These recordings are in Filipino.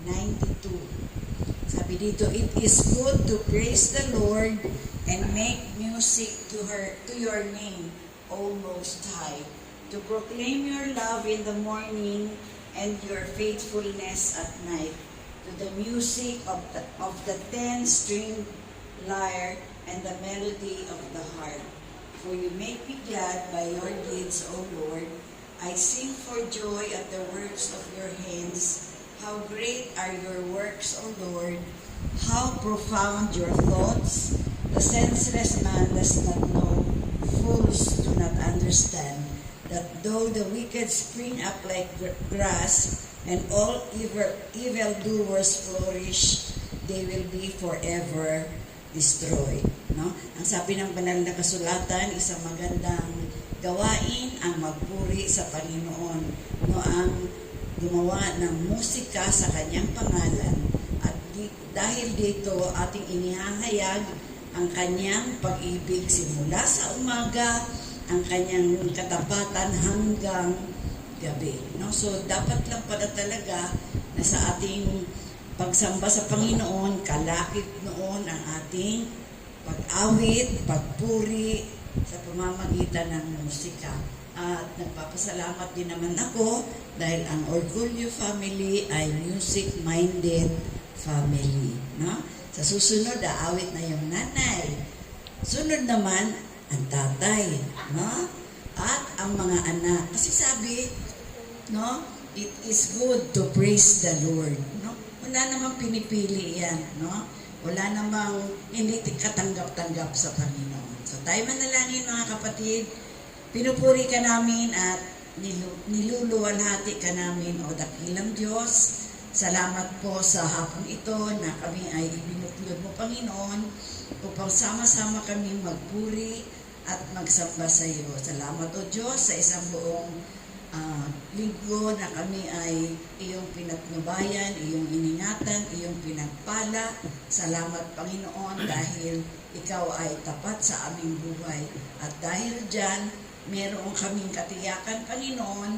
92. Sabi dito, it is good to praise the Lord and make music to your name, O Most High, to proclaim your love in the morning and your faithfulness at night, to the music of the 10-stringed lyre and the melody of the harp. For you make me glad by your deeds, O Lord. I sing for joy at the works of your hands. How great are your works, O Lord! How profound your thoughts! The senseless man does not know, fools do not understand, that though the wicked spring up like grass, and all evildoers flourish, they will be forever destroyed. No? Ang sabi ng banal na kasulatan, isang magandang gawain ang magpuri sa Panginoon. No, ang gumawa ng musika sa kanyang pangalan. At dahil dito, ating inihahayag ang kanyang pag-ibig simula sa umaga, ang kanyang katapatan hanggang gabi. No? So, dapat lang pala talaga na sa ating pagsamba sa Panginoon, kalakip noon ang ating pag-awit, pagpuri sa pamamagitan ng musika. At nagpapasalamat din naman ako dahil ang Orgulyo family ay music-minded family. No? Sa susunod, aawit na yung nanay. Sunod naman, ang tatay. No? At ang mga anak. Kasi sabi, no, it is good to praise the Lord. No? Wala namang pinipili yan. No? Wala namang hindi katanggap-tanggap sa Panginoon. So tayo manalangin mga kapatid, pinupuri ka namin at niluluwalhati ka namin, O dakilang Diyos. Salamat po sa hapon ito na kami ay ibinuklod mo, Panginoon, upang sama-sama kami magpuri at magsamba sa iyo. Salamat, O Diyos, sa isang buong linggo na kami ay iyong pinatnubayan, iyong iningatan, iyong pinagpala. Salamat, Panginoon, dahil ikaw ay tapat sa aming buhay. At dahil dyan, meron kaming katiyakan, Panginoon,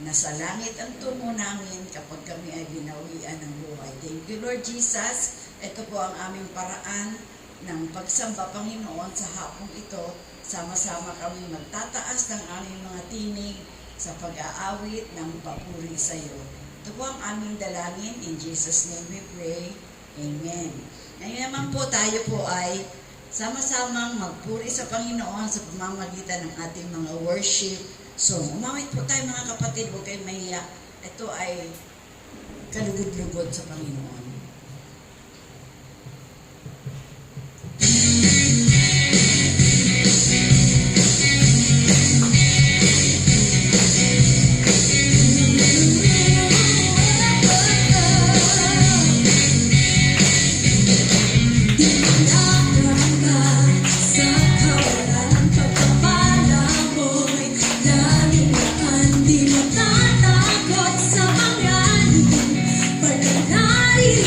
na sa langit ang tungo namin kapag kami ay binawian ng buhay. Thank you, Lord Jesus. Ito po ang aming paraan ng pagsamba, Panginoon, sa hapong ito. Sama-sama kami magtataas ng aming mga tinig sa pag-aawit ng papuri sa iyo. Ito po ang aming dalangin. In Jesus' name we pray. Amen. Ngayon naman po tayo po ay sama-samang magpuri sa Panginoon sa pamamagitan ng ating mga worship song. Umawit po tayo mga kapatid, huwag kayong mahiya. Ito ay kalugod-lugod sa Panginoon. Di matatakot sa pangalan, pagkanari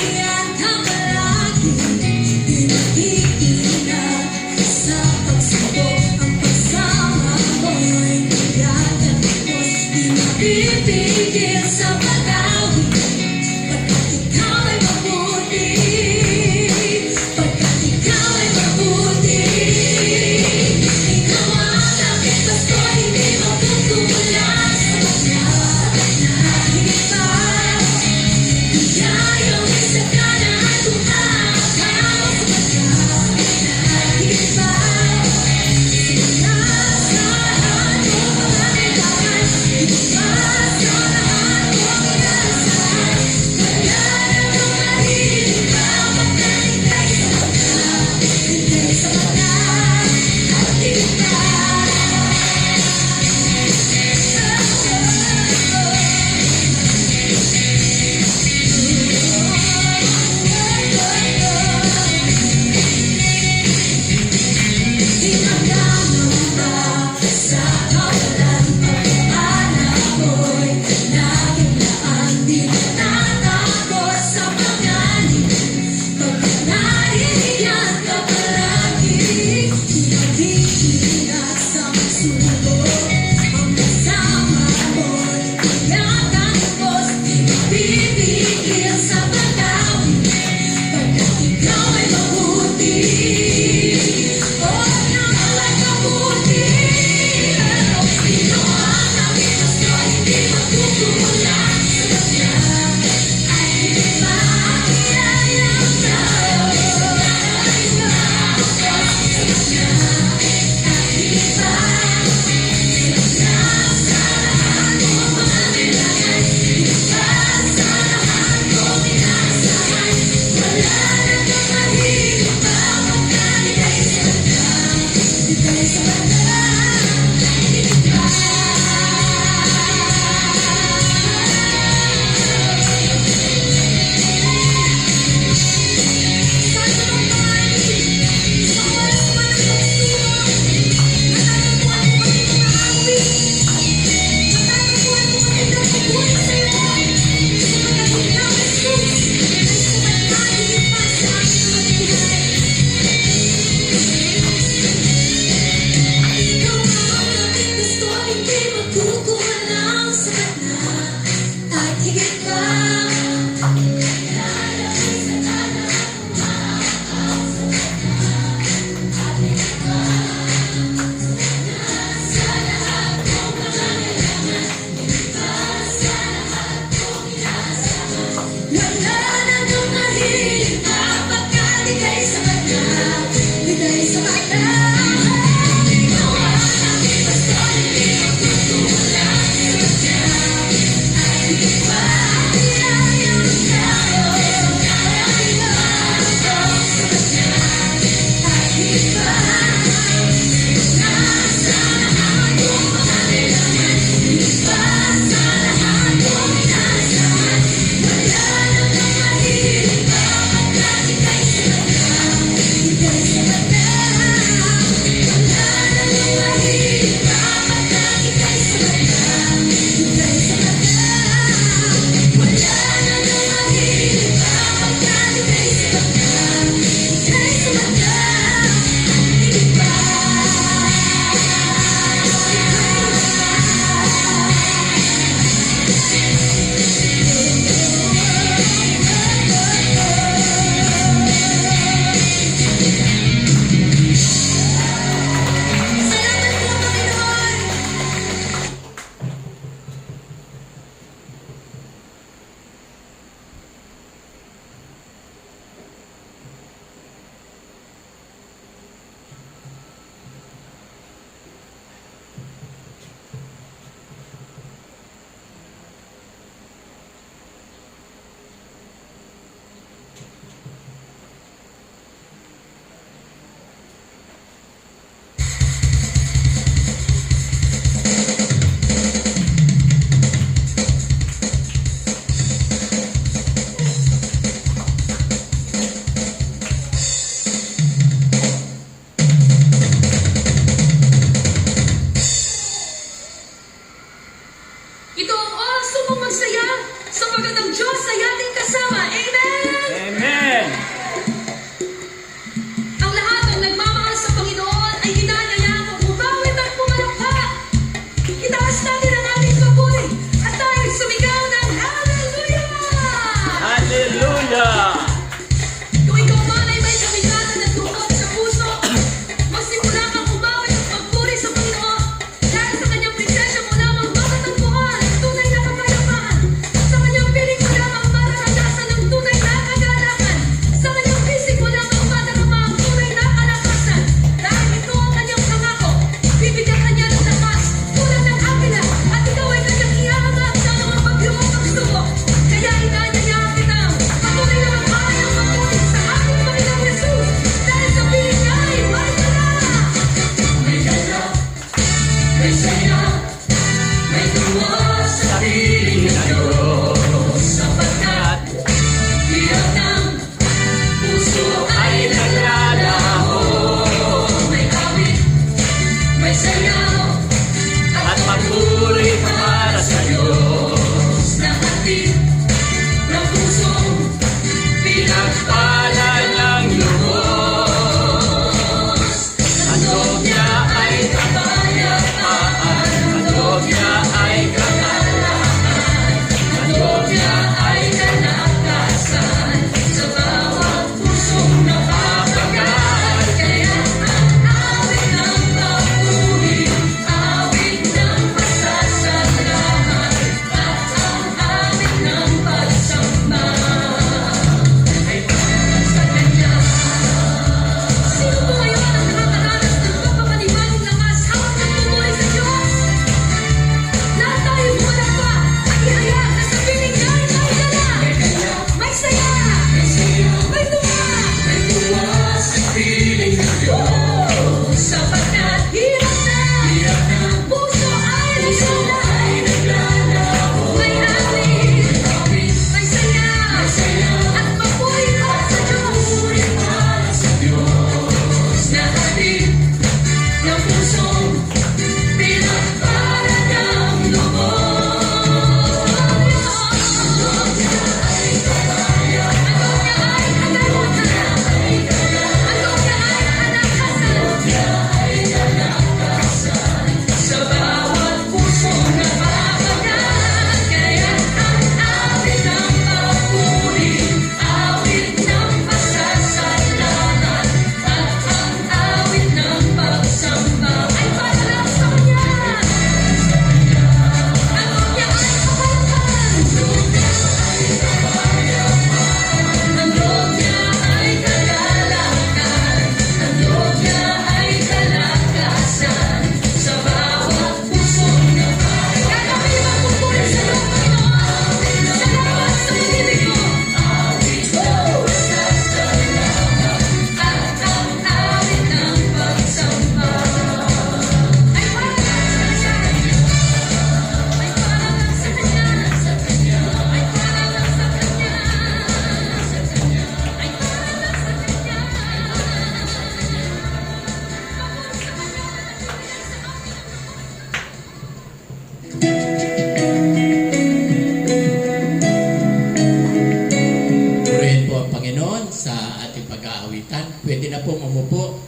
pag-aawitan. Pwede na pong umupo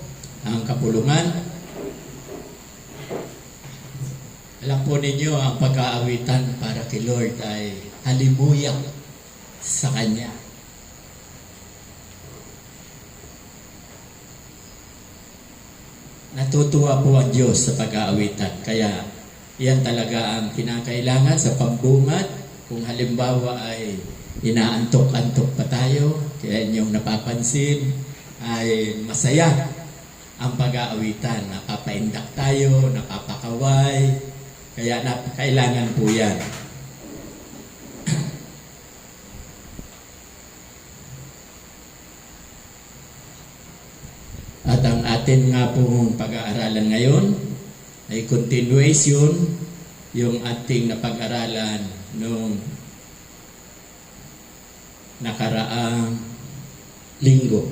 ang kapulungan. Alam po ninyo, ang pag-aawitan para kay Lord ay halimuya sa Kanya. Natutuwa po ang Diyos sa pag-aawitan. Kaya yan talaga ang kinakailangan sa pambungad. Kung halimbawa ay inaantok-antok pa tayo, kaya inyong napapansin, ay masaya ang pag-aawitan. Napapaindak tayo, napapakaway, kaya kailangan po yan. At ang atin nga pong pag-aaralan ngayon ay continuation yung ating napag-aralan noong nakaraang linggo.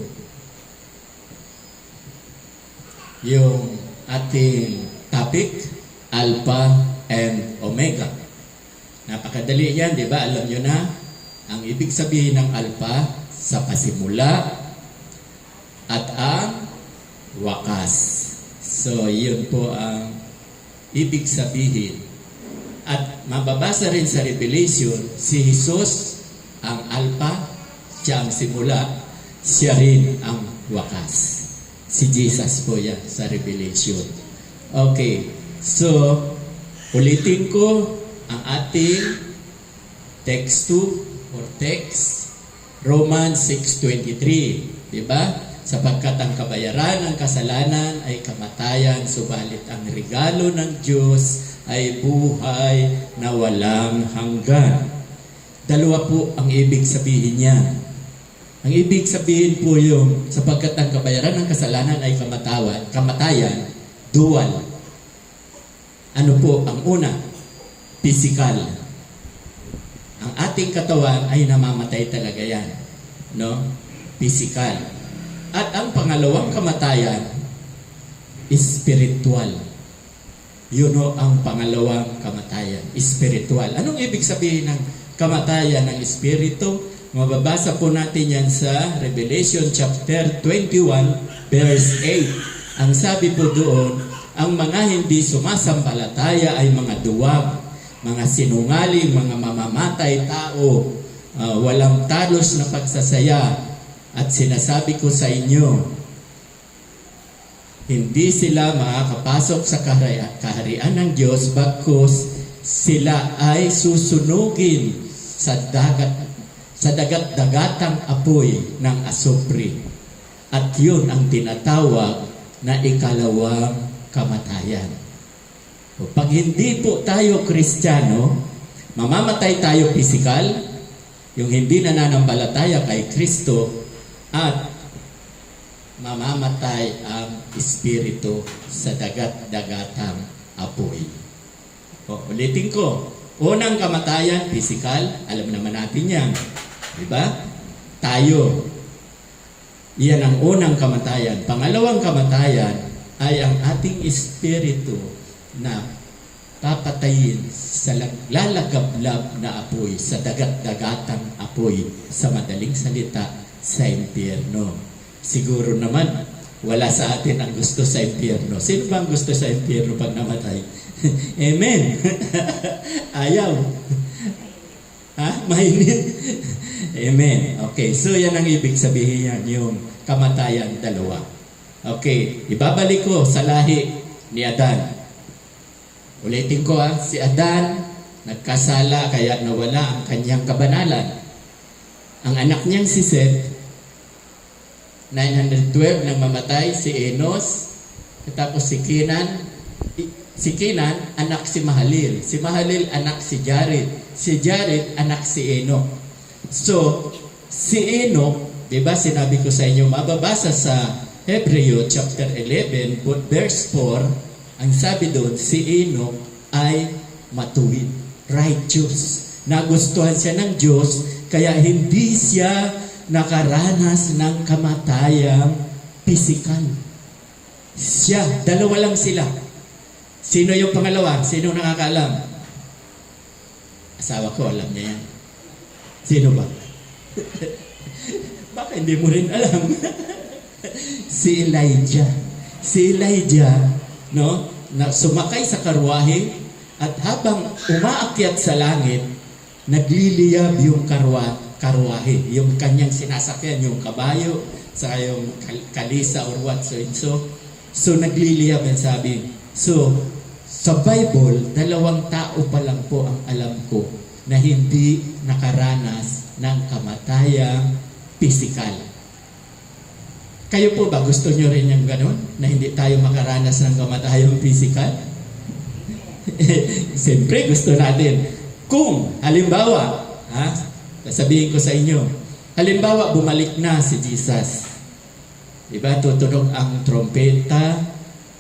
Yung ating topic, Alpha and Omega. Napakadali yan, di ba? Alam nyo na, ang ibig sabihin ng Alpha, sa pasimula at ang wakas. So, yun po ang ibig sabihin. At mababasa rin sa Revelation, si Jesus ang Alpha, siya ang simula, siya rin ang wakas. Si Jesus po yan sa Revelation. Okay, so ulitin ko ang ating text 2 or text, Romans 6:23, diba? Sapagkat ang kabayaran ng kasalanan ay kamatayan, subalit ang regalo ng Diyos ay buhay na walang hanggan. Dalawa po ang ibig sabihin niya. Ang ibig sabihin po yung sapagkat ang kabayaran ng kasalanan ay kamatayan, dual. Ano po ang una? Physical. Ang ating katawan ay namamatay talaga yan. No? Physical. At ang pangalawang kamatayan, spiritual. Yun o ang pangalawang kamatayan, spiritual. Anong ibig sabihin ng kamatayan ng espiritu? Mababasa po natin yan sa Revelation chapter 21, verse 8. Ang sabi po doon, ang mga hindi sumasampalataya ay mga duwag, mga sinungaling, mga mamamatay tao, walang talos na pagsasaya. At sinasabi ko sa inyo, hindi sila makakapasok sa kaharian ng Diyos bagkus sila ay susunugin sa dagat-dagatang apoy ng asupri. At yun ang tinatawag na ikalawang kamatayan. O, pag hindi po tayo Kristiyano, mamamatay tayo pisikal, yung hindi nananampalataya kay Kristo, at mamamatay ang espiritu sa dagat-dagatang apoy. O, ulitin ko. Unang kamatayan, physical, alam naman natin yan. Diba? Tayo. Iyan ang unang kamatayan. Pangalawang kamatayan ay ang ating espiritu na papatayin sa lalagablab na apoy, sa dagat-dagatang apoy, sa madaling salita, sa impyerno. Siguro naman, wala sa atin ang gusto sa impyerno. Sino ba ang gusto sa impyerno pag namatay? Amen. Ayaw. Ha? Mainit. Amen. Okay, so yan ang ibig sabihin yan, yung kamatayan dalawa. Okay, ibabalik ko sa lahi ni Adan. Ulitin ko si Adan, nagkasala kaya nawala ang kanyang kabanalan. Ang anak niyang si Seth, 912 nang mamatay, si Enos, tapos si Kenan, anak si Mahalil. Si Mahalil, anak si Jared. Si Jared, anak si Enoch. So, si Enoch, diba sinabi ko sa inyo, mababasa sa Hebreo chapter 11, verse 4, ang sabi doon, si Enoch ay matuwid, righteous. Nagustuhan siya ng Diyos, kaya hindi siya nakaranas ng kamatayang pisikal. Siya, dalawa lang sila. Sino yung pangalawa? Sino nakakaalam? Asawa ko, alam niya yan. Sino ba? Baka hindi mo rin alam. Si Elijah. Si Elijah, no, na sumakay sa karwahe at habang umaakyat sa langit, nagliliyab yung karwahe, yung kanyang sinasakyan, yung kabayo, sa yung kalisa or what so and so. So nagliliyab ang sabi. So sa Bible, 2 tao pa lang po ang alam ko na hindi nakaranas ng kamatayang pisikal. Kayo po ba, gusto nyo rin yung ganun? Na hindi tayo makaranas ng kamatayang pisikal? Siyempre, gusto natin. Kung, halimbawa, sasabihin ko sa inyo, halimbawa, bumalik na si Jesus. Diba, tutunog ang trompeta,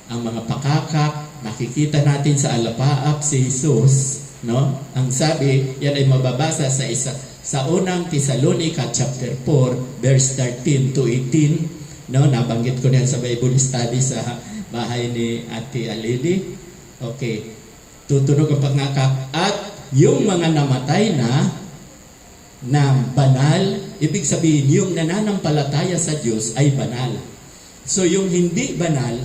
ang mga pakakak, makikita natin sa alapaap si Jesus, no? Ang sabi, yan ay mababasa sa unang Thessalonica chapter 4, verse 13 to 18, no? Nabanggit ko na yan sa Bible study sa bahay ni Ate Alili. Okay. Tutunog ang pangakak at yung mga namatay na banal, ibig sabihin yung nananampalataya sa Diyos ay banal. So yung hindi banal,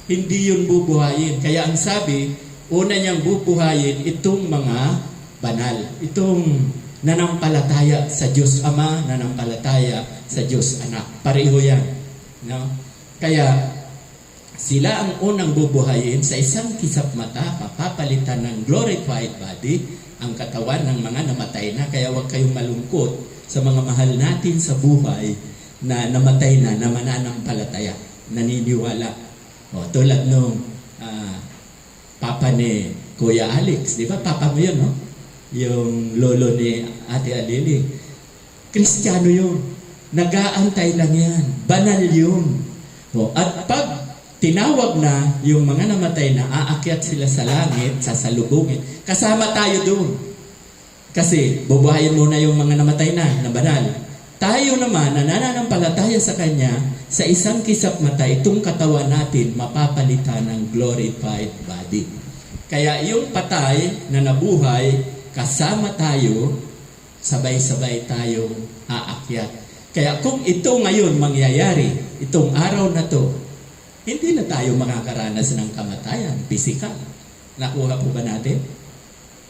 hindi yun bubuhayin. Kaya ang sabi, una niyang bubuhayin itong mga banal. Itong nanampalataya sa Diyos Ama, nanampalataya sa Diyos Anak. Pareho yan. No? Kaya sila ang unang bubuhayin sa isang kisap mata, papapalitan ng glorified body ang katawan ng mga namatay na. Kaya huwag kayong malungkot sa mga mahal natin sa buhay na namatay na mananampalataya, naniniwala. Tulad nung papa ni Kuya Alex, di ba? Papa mo yun, no? Yung lolo ni Ate Alili. Kristiyano yun. Nag-aantay lang yan. Banal yun. At pag tinawag na yung mga namatay na aakyat sila sa langit, sasalubungin, kasama tayo doon. Kasi bubuhayin muna yung mga namatay na banal. Tayo naman, na nananampalataya sa Kanya, sa isang kisap mata, itong katawan natin mapapalitan ng glorified body. Kaya yung patay na nabuhay, kasama tayo, sabay-sabay tayo aakyat. Kaya kung ito ngayon mangyayari, itong araw na to, hindi na tayo makakaranas ng kamatayan, pisikal. Nakuha po ba natin?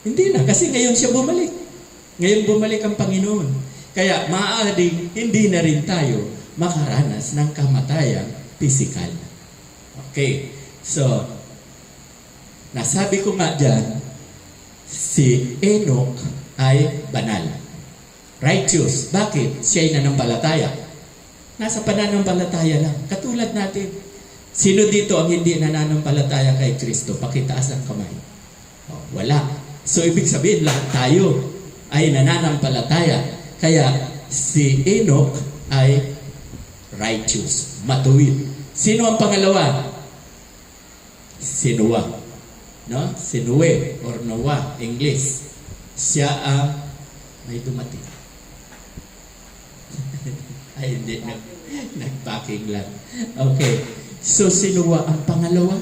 Hindi na, kasi ngayon siya bumalik. Ngayon bumalik ang Panginoon. Kaya maaaring hindi na rin tayo makaranas ng kamatayan, pisikal. Okay, so, nasabi ko nga dyan, si Enoch ay banal. Righteous. Bakit? Siya'y nananampalataya. Nasa pananampalataya lang. Katulad natin. Sino dito ang hindi nananampalataya kay Kristo? Pakitaas ang kamay. Wala. So, ibig sabihin, lahat tayo ay nananampalataya. Kaya, si Enoch ay righteous. Matuwid. Sino ang pangalawa? Si Noah. No? Si Noe or Noah, English. Siya ang may dumating. Ay, hindi. Nag-packing lang. Okay. So, si Noah ang pangalawa.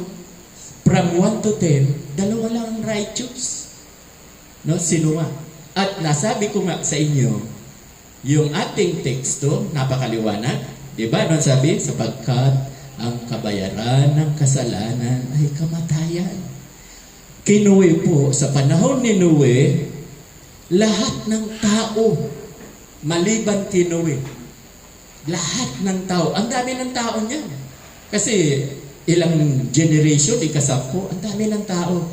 From 1 to 10, dalawa lang ang righteous. No? Si Noah. At nasabi ko nga sa inyo, yung ating teksto, napakaliwanag. Diba? Ano sabi? Sapagkat ang kabayaran ng kasalanan ay kamatayan. Kay Noe po, sa panahon ni Noe, lahat ng tao, maliban kay Noe, lahat ng tao, ang dami ng tao niyan. Kasi ilang generation, ikasampu, ang dami ng tao,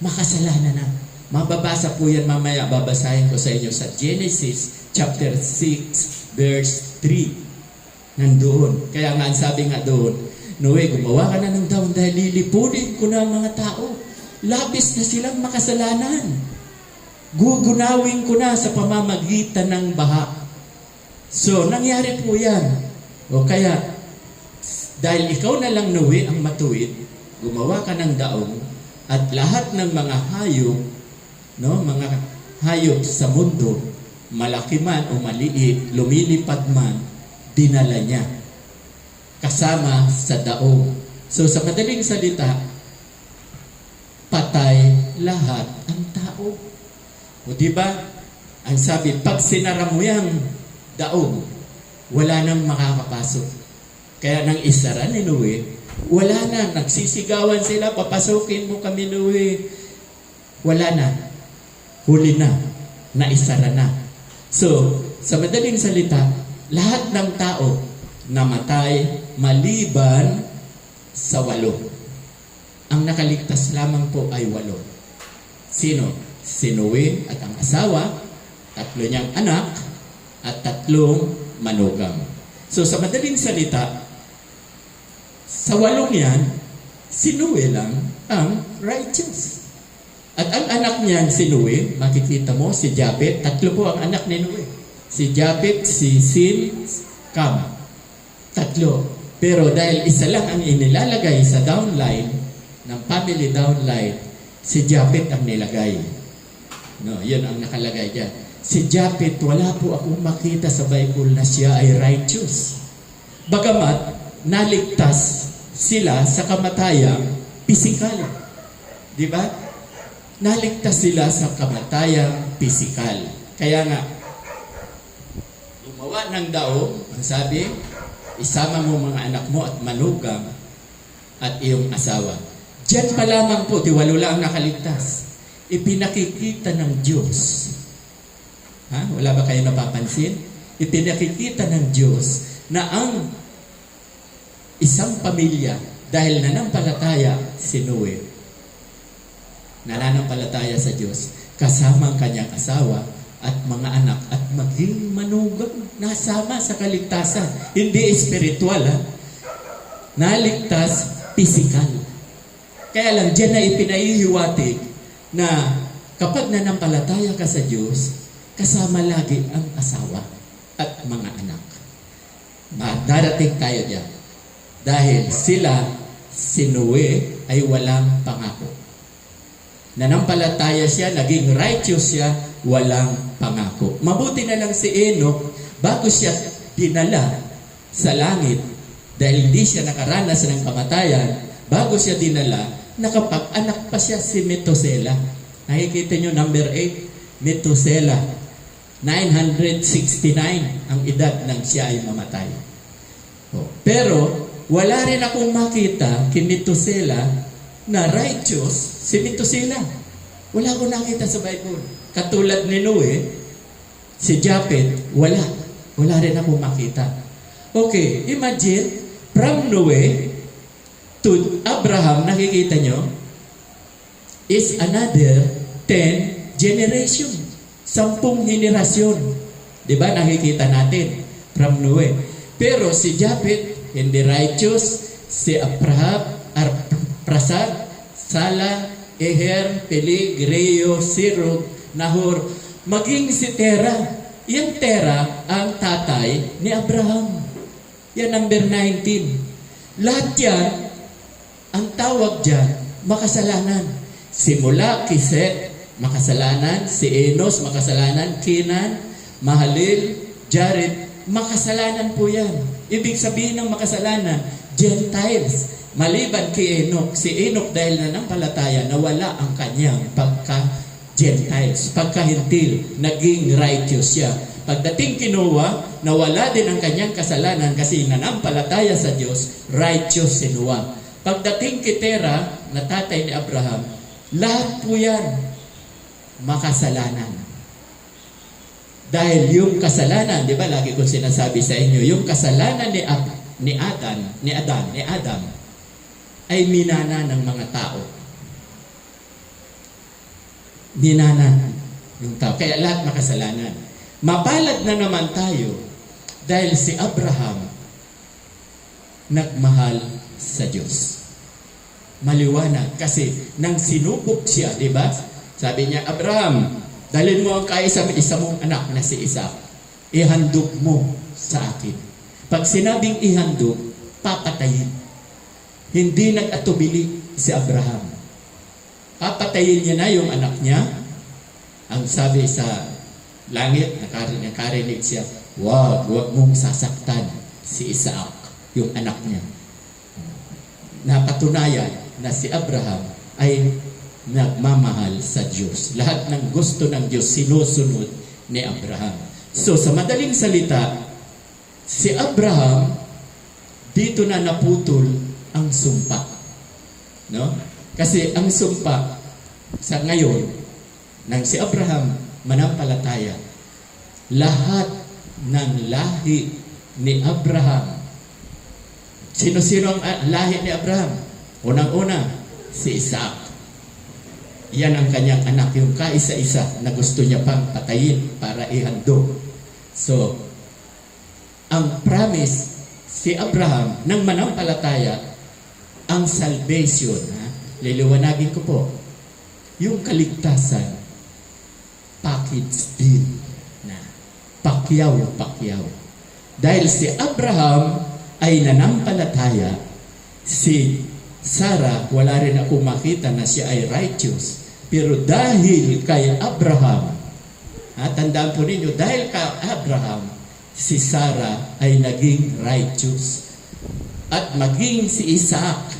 makasalanan na. Mababasa po yan mamaya, babasahin ko sa inyo sa Genesis chapter 6, verse 3. Nandoon. Kaya nga, sabi nga doon, Noe, gumawa ka na ng daon dahil lilipunin ko na ang mga tao. Labis na silang makasalanan. Gugunawin ko na sa pamamagitan ng baha. So, nangyari po yan. O kaya, dahil ikaw na lang, Noe, ang matuwid, gumawa ka ng daong, at lahat ng mga hayop, no, mga hayop sa mundo, malaki man o maliit, lumilipad man, dinala niya. Kasama sa daong. So, sa madaling salita, patay lahat ang tao. O diba? Ang sabi, pag sinara mo yung daong, wala nang makakapasok. Kaya nang isara ni Noe, wala na, nagsisigawan sila, papasukin mo kami Noe. Wala na, huli na, naisara na. So, sa madaling salita, lahat ng tao namatay maliban sa 8. Ang nakaligtas lamang po ay 8. Sino? Si Noe at ang asawa, 3 niyang anak, at 3 manugang. So sa madaling salita, sa 8 yan, si Noe lang ang righteous. At ang anak niyan, si Noe, makikita mo, si Japet, 3 po ang anak ni Noe. Si Japet, si Sin, Cam. 3. Pero dahil isa lang ang inilalagay sa downline, ng family downline, si Japet ang nilagay. No, yun ang nakalagay dyan. Si Japet, wala po akong makita sa Bible na siya ay righteous. Bagamat, naligtas sila sa kamatayang pisikal. Di ba? Naligtas sila sa kamatayang pisikal. Kaya nga, gumawa ng daong, ang sabi, isama mo mga anak mo at manugang at iyong asawa. Diyan pa lamang po, 8 lang nakaligtas. Ipinakikita ng Diyos. Wala ba kayo napapansin? Ipinakikita ng Diyos na ang isang pamilya, dahil nananampalataya si Noe, nananampalataya sa Diyos, kasama ang kanyang asawa at mga anak at maging manugang, nasama sa kaligtasan. Hindi espiritual, naligtas pisikal. Kaya lang, dyan na ipinaihiwatig na kapag nanampalataya ka sa Diyos, kasama lagi ang asawa at mga anak. Darating tayo dyan. Dahil sila, si Noe, ay walang pangako. Nanampalataya siya, naging righteous siya, walang pangako. Mabuti na lang si Enoch, bago siya dinala sa langit, dahil hindi siya nakaranas ng kamatayan, bago siya dinala, nakapag-anak pa siya si Methuselah. Nakikita nyo, number 8, Methuselah. 969 ang edad nang siya ay mamatay. Pero, wala rin akong makita kay Methuselah na righteous si Methuselah. Wala akong nakita sa Bible. Katulad ni Noe, si Japet, wala. Wala rin akong makita. Okay, imagine, from Noe to Abraham, nakikita nyo, is another 10 generation. 10 henerasyon. Diba, nakikita natin from Noe. Pero si Japet, hindi righteous. Si Abraham, Prasad, Sala, Eher, Peleg, Reo, Sirug, Nahor, maging si Tera. Yan Tera ang tatay ni Abraham. Yan number 19. Lahat yan, ang tawag dyan, makasalanan. Simula kay Seth, makasalanan. Si Enos, makasalanan. Kenan, Mahalil, Jared, makasalanan po yan. Ibig sabihin ng makasalanan, Gentiles. Maliban kay Enoch, si Enoch dahil nanampalataya, nawala ang kanyang pagka-Gentiles, pagka-Hintil, naging righteous siya. Pagdating kay Noah, nawala din ang kanyang kasalanan kasi nanampalataya sa Diyos, righteous si Noah. Pagdating kay Tera, na tatay ni Abraham, lahat po yan makasalanan. Dahil yung kasalanan, di ba lagi kong sinasabi sa inyo, yung kasalanan ni Adam, ay minana ng mga tao. Minana yung tao. Kaya lahat makasalanan. Mapalad na naman tayo dahil si Abraham nagmahal sa Diyos. Maliwanag kasi nang sinubok siya, di ba? Sabi niya, Abraham, dalhin mo ang isa mong anak na si Isaac. Ihandog mo sa akin. Pag sinabing ihandog, papatayin. Hindi nag-atubili si Abraham. Papatayin niya na yung anak niya. Ang sabi sa langit, nakarinig siya, wag mong sasaktan si Isaac, yung anak niya. Napatunayan na si Abraham ay nagmamahal sa Diyos. Lahat ng gusto ng Diyos sinusunod ni Abraham. So sa madaling salita, si Abraham dito na naputol ang sumpa. No? Kasi ang sumpa sa ngayon, nang si Abraham manampalataya, lahat ng lahi ni Abraham. Sino-sino ang lahi ni Abraham? Unang-una, si Isaac. Yan ang kanyang anak, yung kaisa-isa na gusto niya pang patayin para ihandog. So, ang promise, si Abraham, nang manampalataya, ang salvation, liliwanagin ko po, yung kaligtasan, package deal na pakyaw. Dahil si Abraham ay nanampalataya, si Sarah, wala rin ako makita na siya ay righteous. Pero dahil kay Abraham, tandaan po ninyo, dahil kay Abraham, si Sarah ay naging righteous. At maging si Isaac,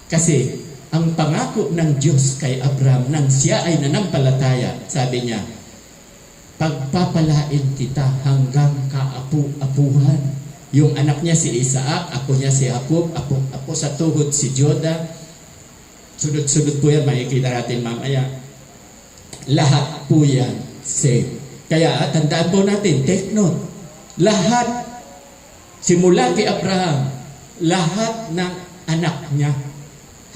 kasi ang pangako ng Diyos kay Abraham nang siya ay nanampalataya, sabi niya, pagpapalain kita hanggang kaapu-apuhan. Yung anak niya si Isaac, ako niya si Jacob, ako sa tuhod si Joda. Sunod-sunod po yan, makikita natin mamaya. Lahat po yan same. Kaya tandaan po natin, take note. Lahat, simula kay Abraham, lahat ng anak niya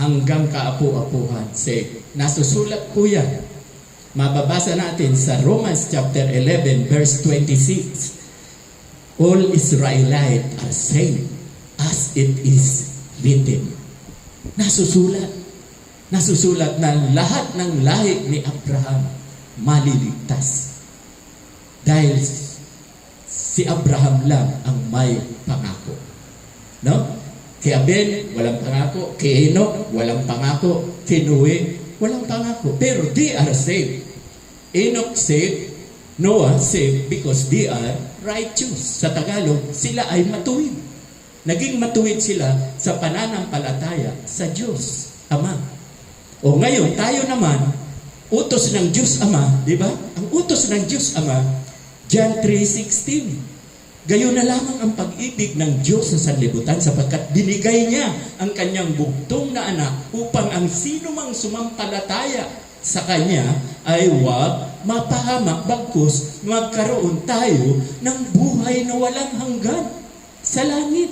hanggang kaapu-apuhan same. Nasusulat po yan. Mababasa natin sa Romans chapter 11 verse 26. All Israelites are saved as it is written. Nasusulat na lahat ng lahi ni Abraham maliligtas. Dahil si Abraham lang ang may pangako. No? Kay Abel, walang pangako. Kay Enoch, walang pangako. Kay Noe, walang pangako. Pero they are saved. Enoch saved, Noah saved because they are righteous. Sa Tagalog, sila ay matuwid. Naging matuwid sila sa pananampalataya sa Diyos Ama. O ngayon, tayo naman, utos ng Diyos Ama, di ba? Ang utos ng Diyos Ama, John 3:16. Gayon na lamang ang pag-ibig ng Diyos sa sanlibutan sapagkat binigay niya ang kanyang bugtong na anak upang ang sino mang sumampalataya sa Kanya ay huwag mapahamak, bagkus magkaroon tayo ng buhay na walang hanggan sa langit.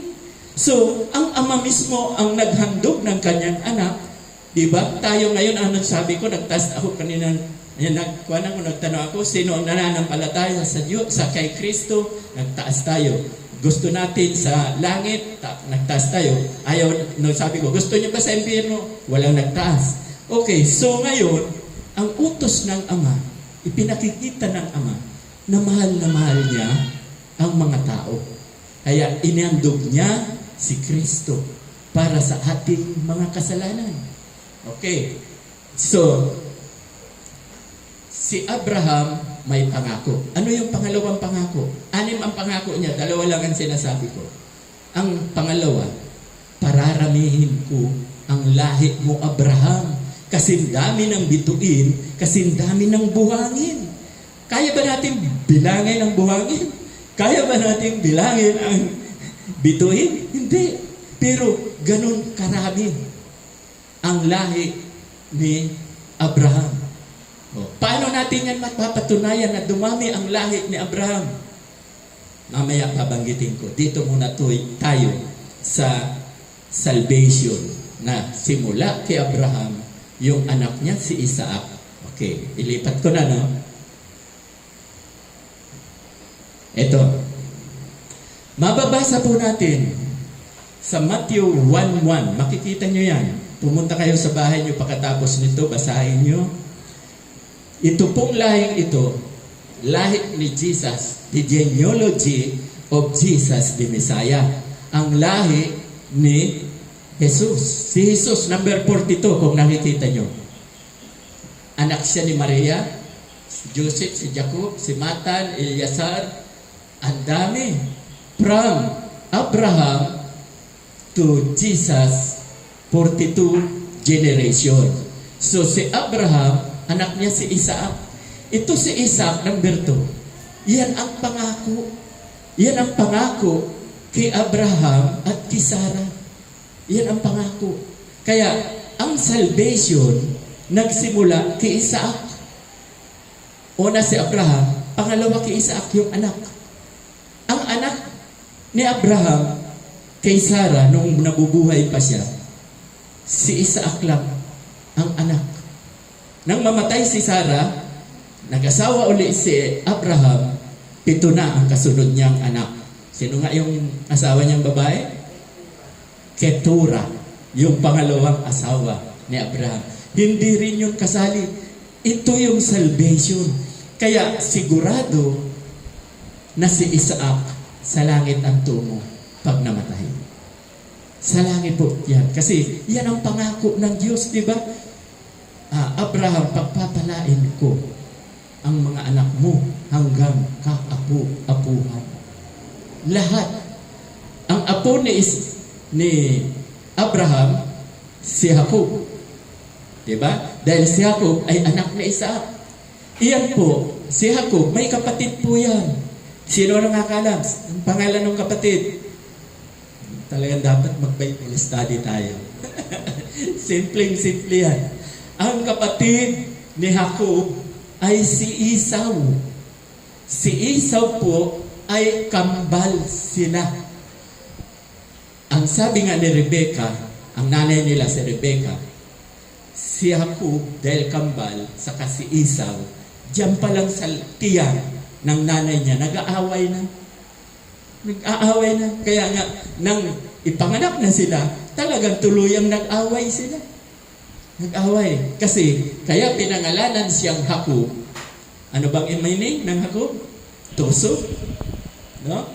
So, ang Ama mismo ang naghandog ng Kanyang anak. Diba? Tayo ngayon, sabi ko, nagtast ako kanina, nagtanong ako, sino ang nananampalataya sa Diyos, sa kay Kristo, nagtaas tayo. Gusto natin sa langit, nagtaas tayo. Ayaw, sabi ko, gusto niyo ba sa impyerno? Walang nagtaas. Okay, so ngayon, ang utos ng Ama, ipinakikita ng Ama na mahal niya ang mga tao. Kaya inandog niya si Kristo para sa ating mga kasalanan. Okay. So, si Abraham may pangako. Ano yung pangalawang pangako? 6 ang pangako niya, 2 lang ang sinasabi ko. Ang pangalawa, pararamihin ko ang lahi mo Abraham. Kasing dami ng bituin, kasing dami ng buhangin. Kaya ba natin bilangin ang buhangin? Kaya ba natin bilangin ang bituin? Hindi. Pero ganun karami ang lahi ni Abraham. Paano natin yan mapapatunayan na dumami ang lahi ni Abraham? Mamaya babanggitin ko. Dito muna tayo sa salvation na simula kay Abraham, yung anak niya si Isaac. Okay, ilipat ko na, no? Ito. Mababasa po natin sa Matthew 1:1. Makikita nyo yan. Pumunta kayo sa bahay nyo pagkatapos nito, basahin nyo. Ito pong lahing ito, lahi ni Jesus, the genealogy of Jesus the Messiah. Ang lahi ni Jesus. Si Jesus, number 42, kung nakikita nyo. Anak siya ni Maria, si Joseph, si Jacob, si Matan, Eliasar. Ang dami. From Abraham to Jesus, 42 generation. So si Abraham, anak niya si Isaac. Ito si Isaac, number 2. Yan ang pangako. Yan ang pangako kay Abraham at kay Sarah. Yan ang pangako. Kaya, ang salvation, nagsimula kay Isaac. Una si Abraham, pangalawa kay Isaac, yung anak. Ang anak ni Abraham kay Sarah, nung nabubuhay pa siya, si Isaac lang ang anak. Nang mamatay si Sarah, nag-asawa uli si Abraham, 7 na ang kasunod niyang anak. Sino nga yung asawa niyang babae? Ketura, yung pangalawang asawa ni Abraham. Hindi rin yung kasali. Ito yung salvation. Kaya sigurado na si Isaac sa langit ang tungo pag namatay. Sa langit po yan. Kasi yan ang pangako ng Diyos, di ba? Abraham, pagpapalain ko ang mga anak mo hanggang kaapu-apuhan. Lahat. Ang apo ni Abraham, si Jacob. Diba? Dahil si Jacob ay anak ni Isaac. Iyan po, si Jacob, may kapatid po yan. Sino nang nakakalam? Ang pangalan ng kapatid? Talagang dapat mag-Bible study tayo. Simple yan. Ang kapatid ni Jacob ay si Esau. Si Esau po ay kambal sila. Ang sabi nga ni Rebecca, ang nanay nila si Rebecca, si Jacob dahil kambal, saka si Esau, diyan pa lang sa tiyan ng nanay niya, nag-aaway na. Nag-aaway na. Kaya nga, nang ipanganak na sila, talagang tuluyang nag-away sila. Nag-away. Kasi, kaya pinangalanan siyang Jacob. Ano bang meaning ng Jacob? Tuso. No?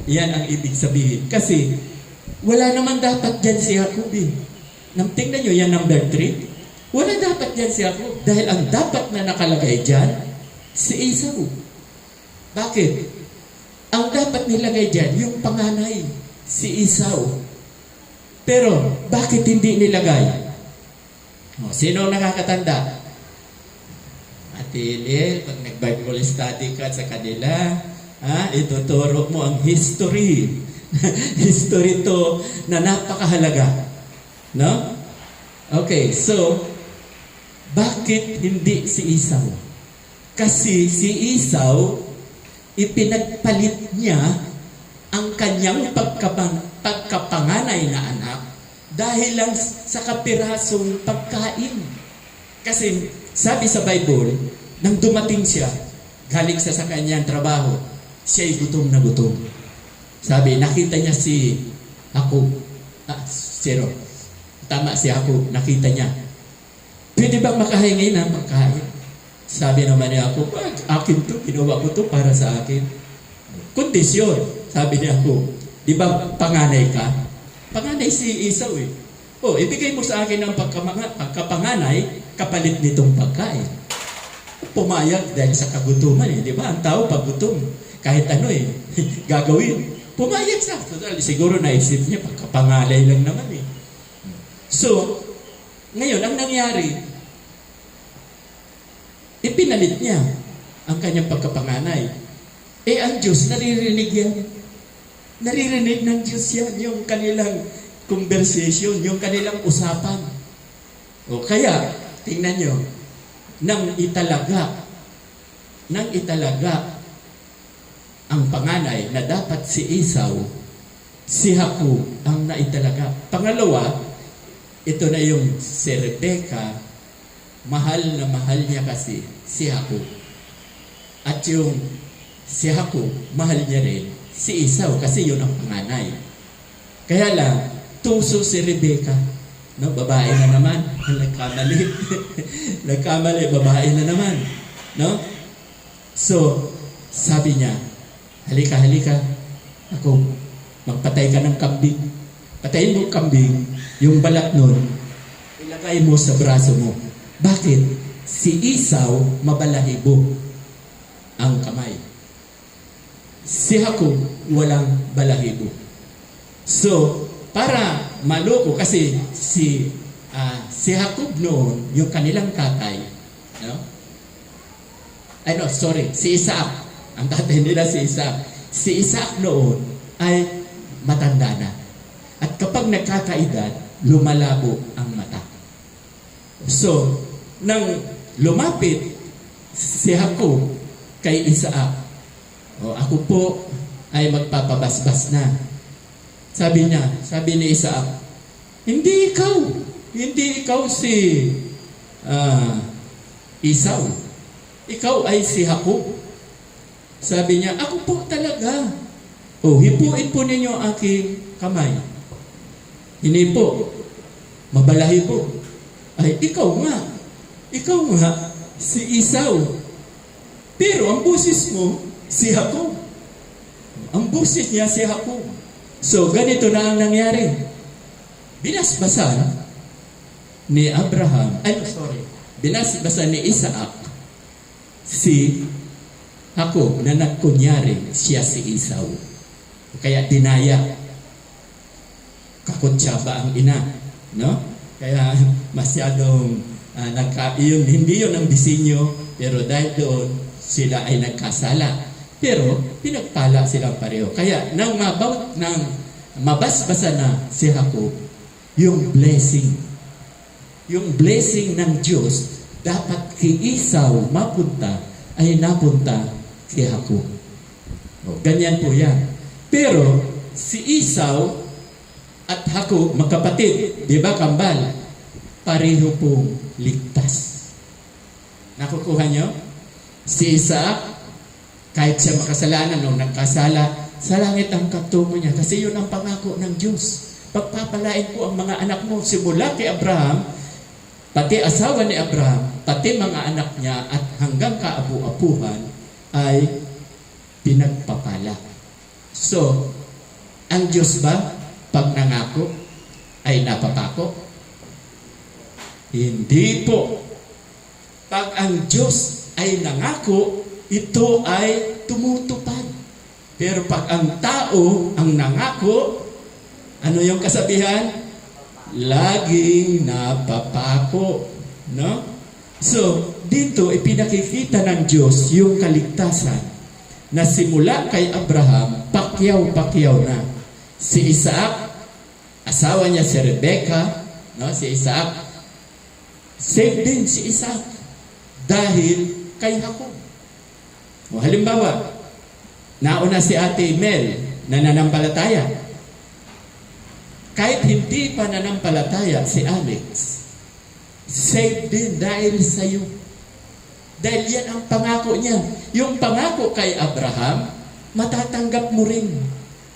Yan ang ibig sabihin. Kasi, wala naman dapat dyan si Jacob eh. Nang tingnan nyo, yan number 3. Wala dapat dyan si Jacob. Dahil ang dapat na nakalagay dyan, si Esau. Bakit? Ang dapat nilagay dyan, yung panganay, si Esau. Pero, bakit hindi nilagay? Sino nakakatanda? Matilil, pag nag-Bible study ka sa kanila, ituturo mo ang history. History to na napakahalaga. No? Okay, so, bakit hindi si Esau? Kasi si Esau, ipinagpalit niya ang kanyang pagkapanganay na anak dahil lang sa kapirasong pagkain. Kasi sabi sa Bible, nang dumating siya, galing sa kanyang trabaho, siya'y gutom na gutom. Sabi, nakita niya si Jacob. Tama, si Jacob, nakita niya. Pwede bang makahingi ng pagkain? Sabi naman ni Jacob, akin to, ginawa ko to para sa akin. Kondisyon, sabi ni Jacob, di ba panganay ka? Panganay si Esau eh. Ibigay mo sa akin ang pagkapanganay, kapalit nitong pagkain. Pumayag dahil sa kagutuman eh. Di ba? Ang tao pag gutom, kahit ano eh, gagawin. Pumayag siya. Siguro naisip niya, pagkapangalay lang naman eh. So, ngayon, ang nangyari, ipinalit niya ang kanyang pagkapanganay. Ang Diyos, naririnig yan. Naririnig ng Diyos yan, yung kanilang conversation, yung kanilang usapan. Kaya, tingnan nyo, nang italaga ang panganay na dapat si Esau, si Jacob ang naitalaga. Pangalawa, ito na yung si Rebecca, mahal na mahal niya kasi si Jacob. At yung si Jacob, mahal niya rin si Esau kasi yun ang panganay. Kaya lang, tuso si Rebecca. No, babae na naman. Nagkamali. Nagkamali, babae na naman. No? So, sabi niya, halika. Ako, magpatay ka ng kambing. Patayin mo kambing, yung balat nun, ilagay mo sa braso mo. Bakit? Si Esau, mabalahibo ang kamay. Si Jacob, walang balahibo. So, para maloko, kasi si Jacob noon, yung kanilang tatay, no? Si Isaac. Ang tatay nila si Isaac. Si Isaac noon ay matanda na. At kapag nagkakaedad, lumalabo ang mata. So, nang lumapit si Jacob kay Isaac, ako po ay magpapabasbas na. Sabi ni Isaac, hindi ikaw si Esau. Ikaw ay si Jacob. Sabi niya, ako po talaga. Hipuin po ninyo ang aking kamay. Hindi po. Mabalahi po. Ay, ikaw nga, si Esau. Pero ang busis mo, si Jacob. Ang busis niya, si Jacob. So, ganito na ang nangyari. Binasbasan ni binasbasan ni Isaac si Jacob na nagkunyari siya si Esau. Kaya dinaya. Kakutsaba ang ina. No? Kaya masyadong hindi yun ang disenyo, pero dahil doon sila ay nagkasala. Pero pinagpala silang pareho. Kaya nang mabasbasa na si Jacob, yung blessing ng Diyos dapat kay Esau mapunta ay napunta kay Jacob. Ganyan po yan. Pero si Esau at Jacob, magkapatid, di ba kambal? Pareho pong ligtas. Nakukuha nyo? Si Isaac, kahit siya makasalanan nung nagkasala, sa langit ang katungo niya. Kasi yun ang pangako ng Diyos. Pagpapalain ko ang mga anak mo simula kay Abraham, pati asawa ni Abraham, pati mga anak niya at hanggang kaapu-apuhan ay pinagpapala. So, ang Diyos ba pag nangako ay napapako? Hindi po. Pag ang Diyos ay nangako, ito ay tumutupad. Pero pag ang tao ang nangako, ano yung kasabihan? Laging napapako. No? So, dito ipinakikita ng Diyos yung kaligtasan na simula kay Abraham, pakyaw-pakyaw na. Si Isaac, asawa niya si Rebecca, no? Si Isaac, save din si Isaac dahil kay Jacob. Halimbawa, nauna si Ate Mel na nanampalataya. Kahit hindi pa nanampalataya si Alex, save din dahil sa iyo. Dahil yan ang pangako niya. Yung pangako kay Abraham, matatanggap mo rin.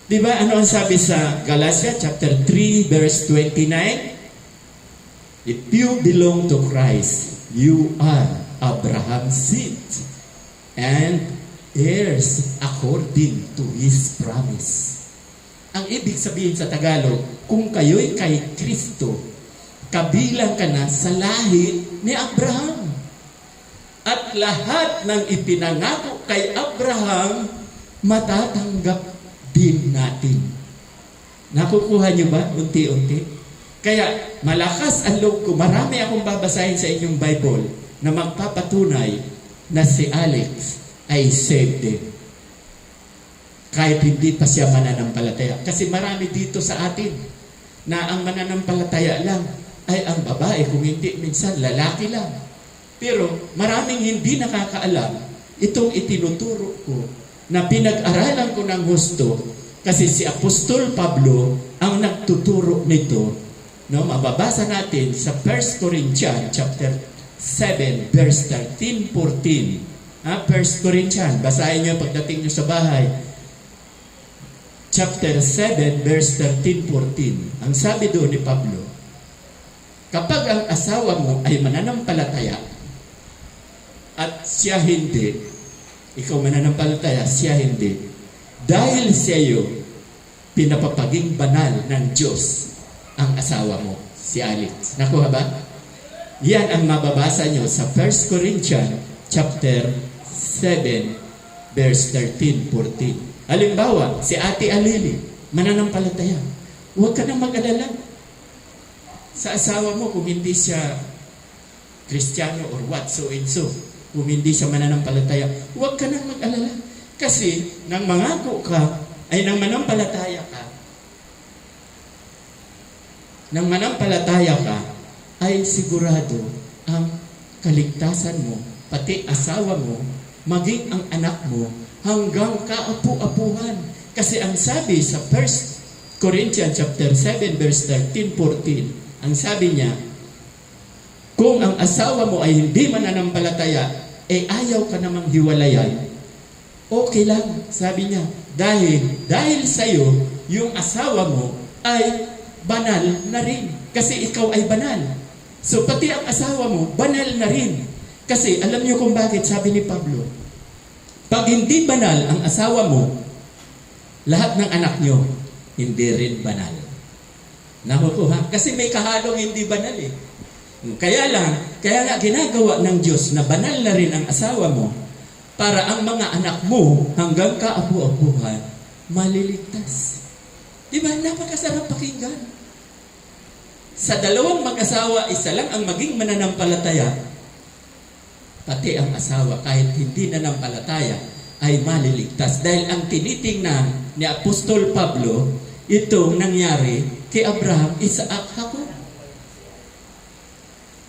Di ba? Ano ang sabi sa Galatia chapter 3 verse 29? If you belong to Christ, you are Abraham's seed and heirs according to His promise. Ang ibig sabihin sa Tagalog, kung kayo'y kay Kristo, kabilang ka na sa lahi ni Abraham. At lahat ng ipinangako kay Abraham, matatanggap din natin. Nakukuha niyo ba? Unti-unti. Kaya malakas ang loob ko. Marami akong babasahin sa inyong Bible na magpapatunay na si Alex ay saved din. Kahit hindi pa siya mananampalataya. Kasi marami dito sa atin na ang mananampalataya lang ay ang babae. Kung hindi, minsan lalaki lang. Pero maraming hindi nakakaalam itong itinuturo ko na pinag-aralan ko ng husto kasi si Apostol Pablo ang nagtuturo nito. No, mababasa natin sa 1 Corinthians chapter 7 verse 13-14. 1 Corinthians, basahin niyo pagdating niyo sa bahay. Chapter 7 verse 13-14. Ang sabi doon ni Pablo, kapag ang asawa mo ay mananampalataya at siya hindi, ikaw mananampalataya, siya hindi, dahil sa iyo, pinapapaging banal ng Diyos ang asawa mo, si Alex. Nakuha ba? Yan ang mababasa nyo sa 1 Corinthians chapter 7 verse 13-14. Halimbawa, si Ate Alili, mananampalataya. Huwag ka nang mag-alala sa asawa mo kung hindi siya Kristiyano or what, so and so. Kung hindi siya mananampalataya, huwag ka nang mag-alala. Kasi, nang mangako ka, ay nang manampalataya ka. Nang manampalataya ka, ay sigurado ang kaligtasan mo, pati asawa mo, maging ang anak mo, hanggang kaapu-apuhan. Kasi ang sabi sa 1 Corinthians chapter 7 verse 13-14, ang sabi niya, kung ang asawa mo ay hindi mananampalataya, ayaw ka namang hiwalayan, okay lang, sabi niya, dahil sa'yo, yung asawa mo ay banal na rin. Kasi ikaw ay banal. So pati ang asawa mo, banal na rin. Kasi alam niyo kung bakit, sabi ni Pablo, pag hindi banal ang asawa mo, lahat ng anak niyo, hindi rin banal. Nakukuha? Kasi may kahalong hindi banal eh. Kaya nga ginagawa ng Diyos na banal na rin ang asawa mo para ang mga anak mo hanggang kaapu-apuhan maliligtas. Diba? Napakasarap pakinggan. Sa dalawang mag-asawa, isa lang ang maging mananampalataya. Pati ang asawa, kahit hindi nanampalataya, ay maliligtas. Dahil ang tinitingnan ni Apostol Pablo, itong nangyari kay Abraham, Isaac, Jacob.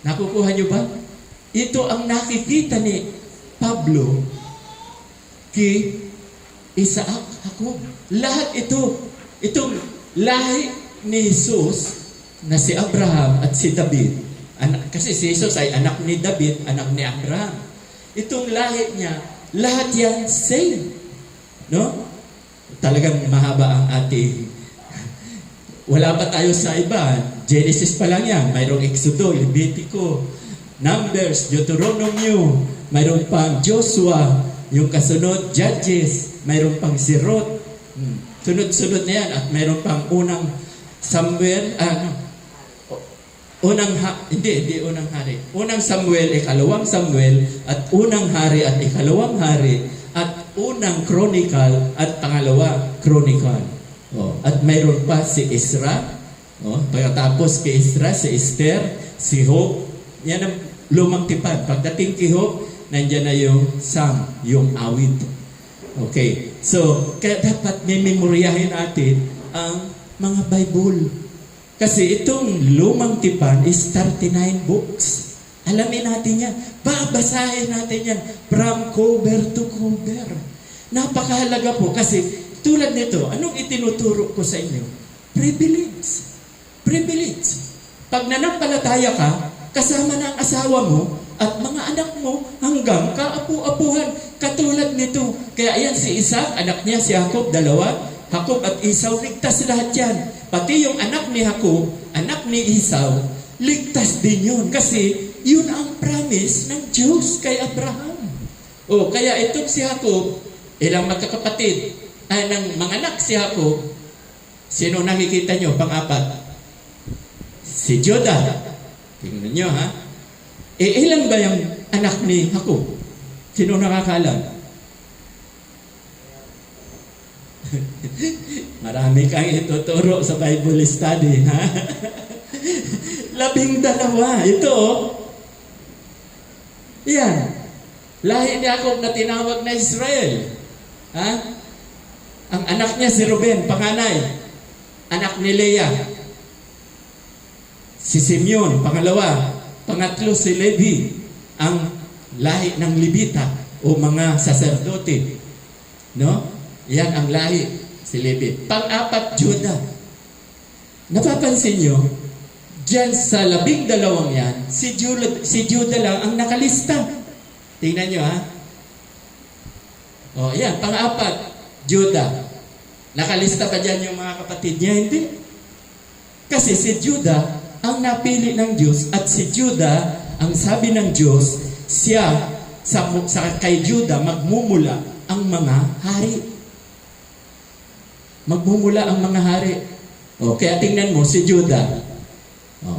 Nakukuha niyo ba? Ito ang nakikita ni Pablo kay Isaac, Jacob. Lahat itong lahi ni Jesus na si Abraham at si David. Kasi si Jesus ay anak ni David, anak ni Abraham. Itong lahi niya, lahat yan same. No? Talagang mahaba ang ating. Wala pa tayo sa iba. Genesis pa lang yan. Mayroong Exodo, Levitico, Numbers, Deuteronomio, mayroong pang Joshua, yung kasunod, Judges, mayroong pang Sirot. Sunod-sunod na yan. At mayroong pang unang Samuel, hindi unang hari. Unang Samuel, ikalawang Samuel, at unang hari at ikalawang hari, at unang Chronicle at pangalawa Chronicle. At mayroon pa si Ezra. Pagkatapos kay Ezra, si Esther, si Job. Yan ang lumang tipan. Pagdating kay Job, nandyan na yung Psalm, yung awit. Okay. So, kaya dapat memoryahin natin ang mga Bible. Kasi itong lumang tipan is 39 books. Alamin natin yan. Babasahin natin yan from cover to cover. Napakahalaga po kasi tulad nito, anong itinuturo ko sa inyo? Privilege. Privilege. Pag nanampalataya ka, kasama ng asawa mo at mga anak mo hanggang kaapu-apuhan. Katulad nito. Kaya yan si Isaac, anak niya si Jacob, dalawa. Jacob at Esau, ligtas lahat yan. Pati yung anak ni Jacob, anak ni Esau, ligtas din yun. Kasi yun ang promise ng Diyos kay Abraham. Kaya itong si Jacob, ilang magkakapatid, ng mga anak si Jacob, sino nakikita nyo? Pang-apat. Si Judah. Tingnan nyo ha. Ilan ba yung anak ni Jacob? Sino nakakalam? Marami kang ituturo sa Bible study, ha? 12. Ito, yan. Lahi ni Jacob na tinawag na Israel. Ha? Ang anak niya si Ruben, panganay. Anak ni Leah. Si Simeon, pangalawa. Pangatlo si Levi, ang lahi ng Levita o mga saserdote. No? Yan ang lahi, si Levi. Pang-apat, Judah. Napapansin nyo, dyan sa 12 yan, si Judah lang ang nakalista. Tingnan nyo ha. Yan, pang-apat, Judah. Nakalista ba dyan yung mga kapatid niya? Hindi. Kasi si Judah ang napili ng Diyos at si Judah, ang sabi ng Diyos, siya, kay Judah, magmumula ang mga hari. Magmumula ang mga hari. Kaya tingnan mo, si Judah.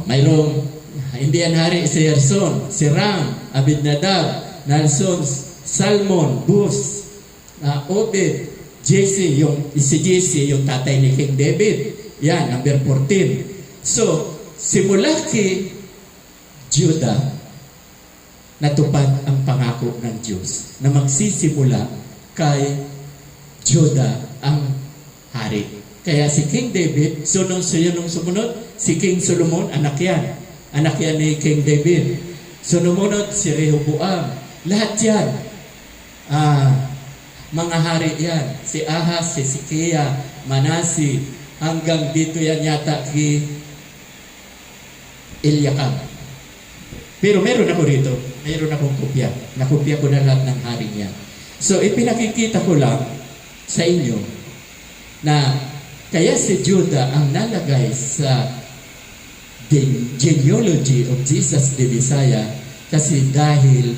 Mayroong, hindi yan hari, si Gerson, si Ram, Abinadab, Nalson, Salmon, Bus, Obed, si Jesse, yung tatay ni King David. Yan, number 14. So, simula kay Judah, natupad ang pangako ng Diyos na magsisimula kay Judah ang hari. Kaya si King David, nung sumunod, si King Solomon, anak yan. Anak yan ni King David. Sumunod si Rehoboam. Lahat yan. Mga hari yan. Si Ahaz, si Hezekiah, Manasi, hanggang dito yan yata kay Eliakam. Pero meron ako rito. Meron akong kopya. Nakopya ko na lahat ng hari niya. So, ipinakikita ko lang sa inyo na kaya si Judah ang nalagay sa genealogy of Jesus the Messiah kasi dahil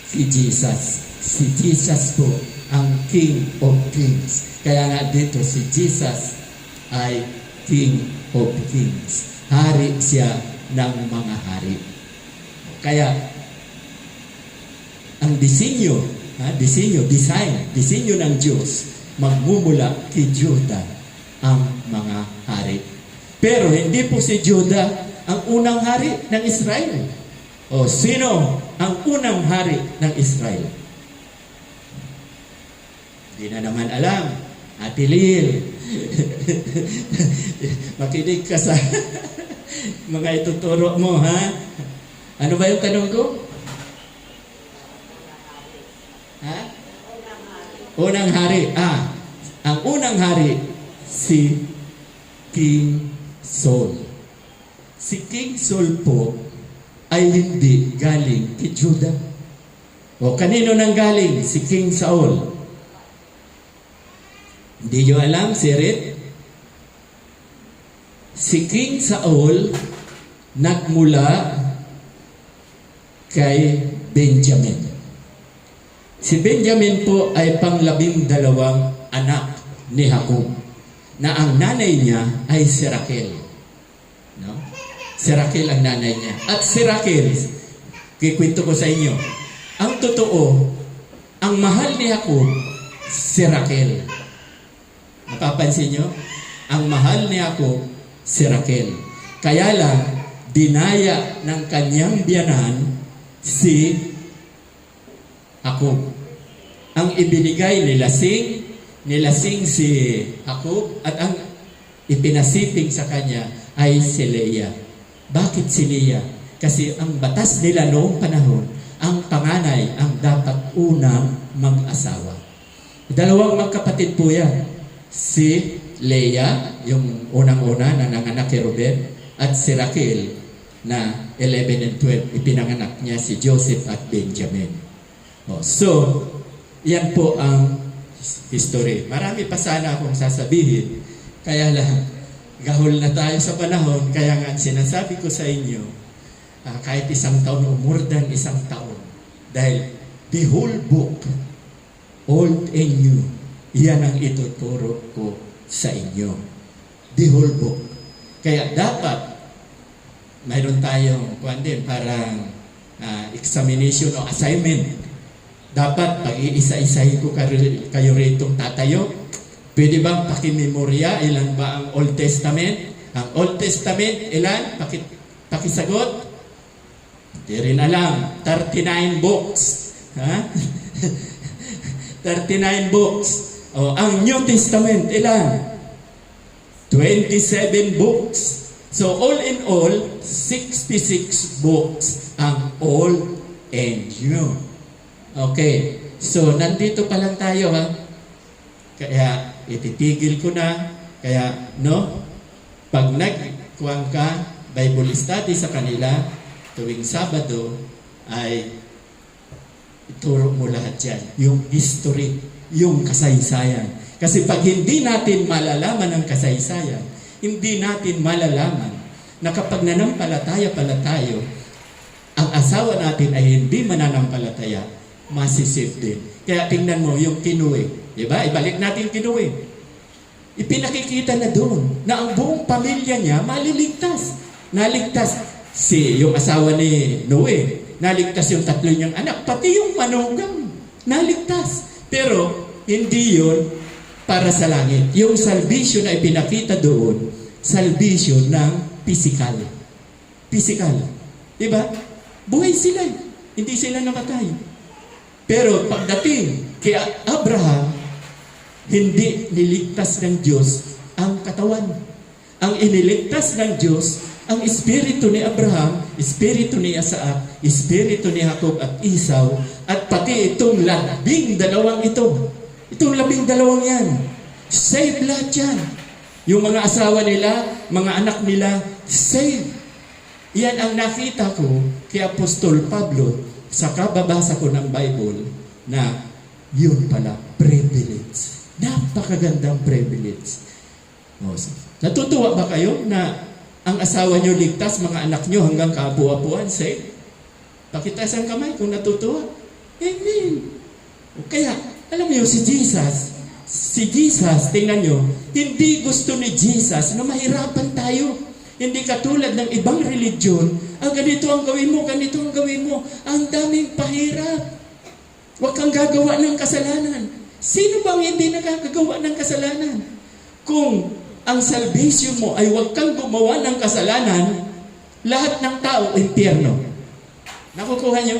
si Jesus po ang King of Kings. Kaya nga dito si Jesus ay King of Kings. Hari siya ng mga hari. Kaya ang disenyo ng Diyos magmumula kay Judah ang mga hari. Pero hindi po si Judah ang unang hari ng Israel. O sino ang unang hari ng Israel? Hindi na naman alam. Ate Lil. Makinig ka sa mga ituturo mo, ha? Ano ba yung tanong ko? Ha? Unang hari. Ang unang hari, si King Saul. Si King Saul po ay hindi galing kay Judah. O kanino nang galing? Si King Saul. Hindi nyo alam, Sirit? Si King Saul nagmula kay Benjamin. Si Benjamin po ay pang-12 anak ni Jacob, na ang nanay niya ay si Raquel. No? Si Raquel ang nanay niya. At si Raquel, kikwento ko sa inyo, ang totoo, ang mahal ni Jacob, si Raquel. Napapansin nyo? Ang mahal ni Jacob, si Raquel. Kaya lang, dinaya ng kanyang biyanan si Jacob. Ang ibinigay nilasing si Jacob, at ang ipinasiping sa kanya ay si Leah. Bakit si Leah? Kasi ang batas nila noong panahon, ang panganay ang dapat unang mag-asawa. Dalawang magkapatid po yan. Si Leah, yung unang-una na nanganak kay Ruben, at si Raquel na 11 and 12, ipinanganak niya si Joseph at Benjamin. So, yan po ang history. Marami pa sana akong sasabihin, kaya lang, gahol na tayo sa panahon, kaya nga sinasabi ko sa inyo, kahit 1 taon o more than 1 taon, dahil the whole book, old and new, yan ang ituturo ko sa inyo. The whole book. Kaya dapat, mayroon tayong parang examination o assignment. Dapat, pag-iisa-isahin ko kayo rito tatayo. Pwede bang pakimemorya? Ilan ba ang Old Testament? Ang Old Testament, ilan? Pakisagot? Hindi rin alam. 39 books. Ha? 39 books. Ang New Testament, ilan? 27 books. So, all in all, 66 books ang Old and New. Okay. So, nandito pa lang tayo, ha? Kaya, ititigil ko na. Kaya, pag nagkuwang ka, Bible study sa kanila, tuwing Sabado, ay ituro mo lahat yan. Yung history, yung kasaysayan. Kasi pag hindi natin malalaman ang kasaysayan, hindi natin malalaman na kapag nanampalataya pala tayo, ang asawa natin ay hindi mananampalataya, masisave din. Kaya tingnan mo yung Kinuwe. Diba? Ibalik natin Kinuwe. Ipinakikita na doon na ang buong pamilya niya maliligtas. Naligtas yung asawa ni Noe. Naligtas yung 3 niyang anak. Pati yung manugang. Naligtas. Pero hindi yun para sa langit. Yung salvation na ipinakita doon, salvation ng physical. Physical. Diba? Buhay sila. Hindi sila namatay. Pero pagdating kay Abraham, Hindi niligtas ng Diyos ang katawan. Ang iniligtas ng Diyos, ang espiritu ni Abraham, espiritu ni Isaac, espiritu ni Jacob at Esau, at pati itong 12 ito. Itong 12 yan. Save lahat yan. Yung mga asawa nila, mga anak nila, save. Yan ang nakita ko kay Apostol Pablo sa kababasa ko ng Bible na yun pala, privilege. Napakagandang privilege. Natutuwa ba kayo na ang asawa nyo ligtas, mga anak nyo hanggang kaapu-apuan, save? Pakitasan kamay kung natutuwa. Amen. Kaya, alam mo si Jesus, tingnan nyo, hindi gusto ni Jesus na mahirapan tayo. Hindi katulad ng ibang religion, ganito ang gawin mo, ganito ang gawin mo. Ang daming pahirap. Huwag kang gagawa ng kasalanan. Sino bang hindi nakakagawa ng kasalanan? Kung ang salvation mo ay huwag kang gumawa ng kasalanan, lahat ng tao, impyerno. Nakukuha nyo?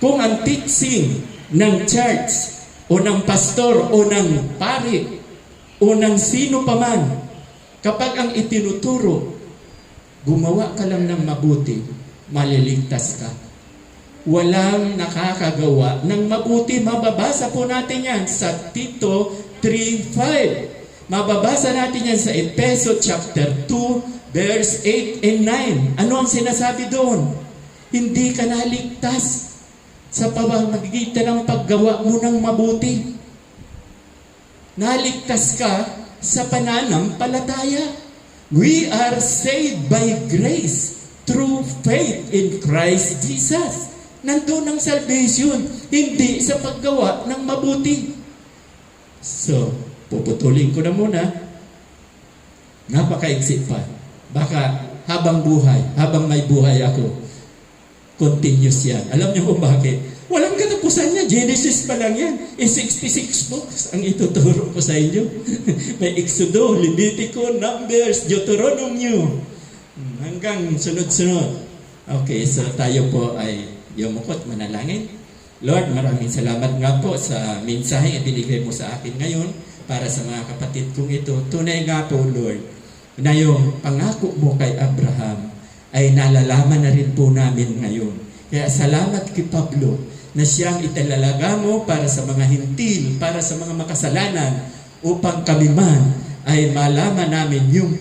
Kung ang teaching ng church, o ng pastor, o ng pari, o ng sino paman, kapag ang itinuturo, gumawa ka lang ng mabuti, maliligtas ka. Walang nakakagawa ng mabuti. Mababasa po natin yan sa Tito 3:5. Mababasa natin yan sa Efeso chapter 2, verse 8 and 9. Ano ang sinasabi doon? Hindi ka naligtas sa pamamagitan ng paggawa mo ng mabuti. Naligtas ka sa pananampalataya. We are saved by grace through faith in Christ Jesus. Nandun ang salvation, hindi sa paggawa ng mabuti. So, puputulin ko na muna. Napakaigsit pa. Baka habang may buhay ako, continuous yan. Alam niyo kung bakit? Walang katapusan niya. Genesis pa lang yan. 66 books ang ituturo ko sa inyo. May Exodo, Levitico, Numbers, Deuteronomio. Hanggang sunod-sunod. Okay, so tayo po ay yumukot, manalangin. Lord, maraming salamat nga po sa mensahe ibinigay mo sa akin ngayon para sa mga kapatid kong ito. Tunay nga po, Lord, na yung pangako mo kay Abraham ay nalalaman na rin po namin ngayon. Kaya salamat kay Pablo na siyang italalaga mo para sa mga hintil, para sa mga makasalanan, upang kami man ay malaman namin yung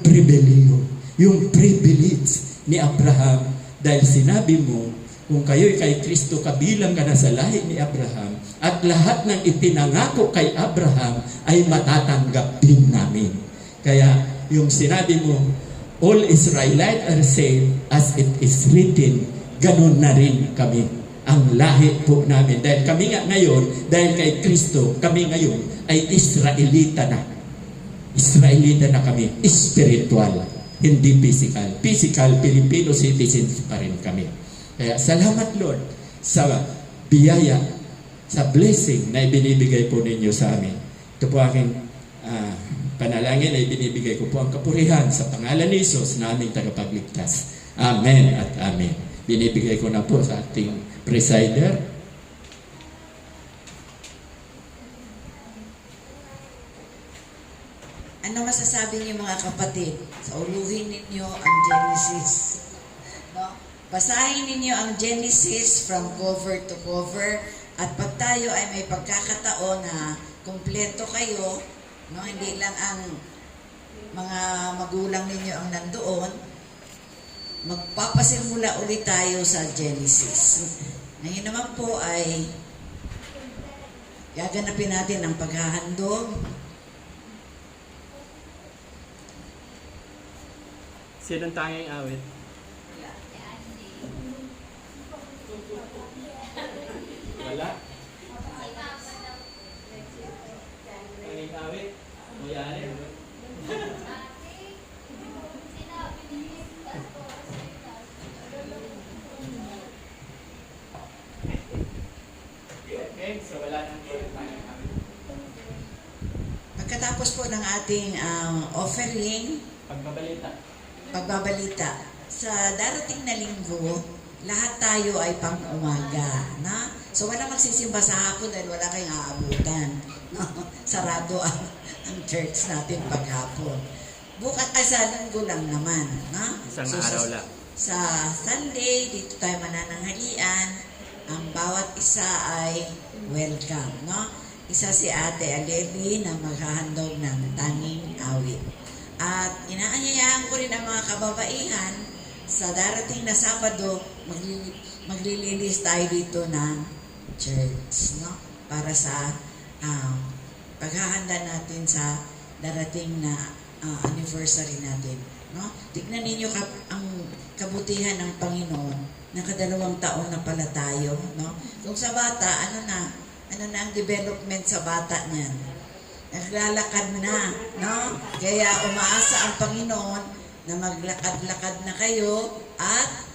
privilege ni Abraham. Dahil sinabi mo, kung kayo'y kay Kristo, kabilang ka na sa lahi ni Abraham, at lahat ng ipinangako kay Abraham ay matatanggap din namin. Kaya yung sinabi mo, all Israelites are saved as it is written, ganun na rin kami. Ang lahi po namin. Dahil kami nga ngayon, dahil kay Kristo, kami ngayon ay Israelita na. Israelita na kami. Spiritual, hindi physical. Physical, Filipino citizens pa rin kami. Kaya salamat, Lord, sa biyaya, sa blessing na ibinibigay po ninyo sa amin. Ito po aking panalangin na ibinibigay ko po ang kapurihan sa pangalan ni Jesus na aming tagapagligtas. Amen at amen. Binibigay ko na po sa ating presider. Ano masasabi niyo mga kapatid? Sauluhin ninyo ang Genesis. No? Basahin ninyo ang Genesis from cover to cover, at pag tayo ay may pagkakataon na kumpleto kayo, no, hindi lang ang mga magulang ninyo ang nandoon, magpapasimula ulit tayo sa Genesis. Ngayon naman po ay gaganapin natin ang paghahandog. Sinong tanging awit? Wala? Tanging awit? Muyari? Okay, so wala nang tanging awit. Pagkatapos po ng ating offering, pagbabalita, sa darating na linggo, lahat tayo ay pang-umaga. Na? So wala magsisimba sa hapon dahil wala kayong aabutan. Sarado ang church natin paghapon. Bukas ay sa linggo lang naman. No? Isang So, araw lang. Sa Sunday, dito tayo manananghalian. Ang bawat isa ay welcome. No? Isa si Ate Aleli na maghahandog ng tanging awit. At inaanyayahan ko rin ang mga kababaihan sa darating na Sabado, maglililis tayo dito ng church, no? Para sa paghahanda natin sa darating na anniversary natin, no? Tignan ninyo ang kabutihan ng Panginoon. Nakadalawang taon na pala tayo, no? Kung sa bata, ano na ang development sa bata niyan? Naglalakad na, no? Kaya umaasa ang Panginoon na maglakad-lakad na kayo at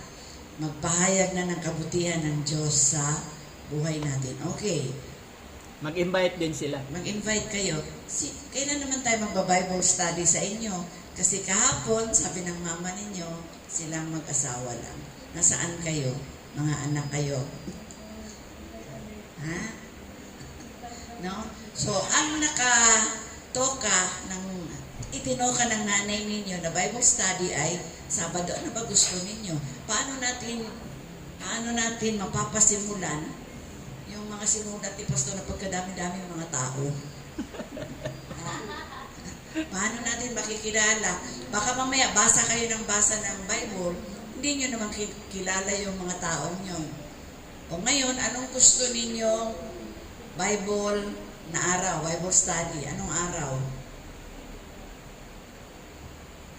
magpahayag na ng kabutihan ng Diyos sa buhay natin. Okay. Mag-invite din sila. Mag-invite kayo. Kailan naman tayo magba-Bible study sa inyo? Kasi kahapon, sabi ng mama ninyo, silang mag-asawa lang. Nasaan kayo? Mga anak kayo? Ha? No? So, ang nakatoka itinoka ng nanay ninyo na Bible study ay Sabado. Ano ba gusto ninyo? Paano natin mapapasimulan yung mga sinulat ni Pastor na pagkadami-dami ng mga tao? Paano natin makikilala? Baka mamaya basa kayo ng basa ng Bible, hindi nyo naman kilala yung mga taong nyo. O ngayon, anong gusto ninyong Bible na araw, Bible study? Anong araw?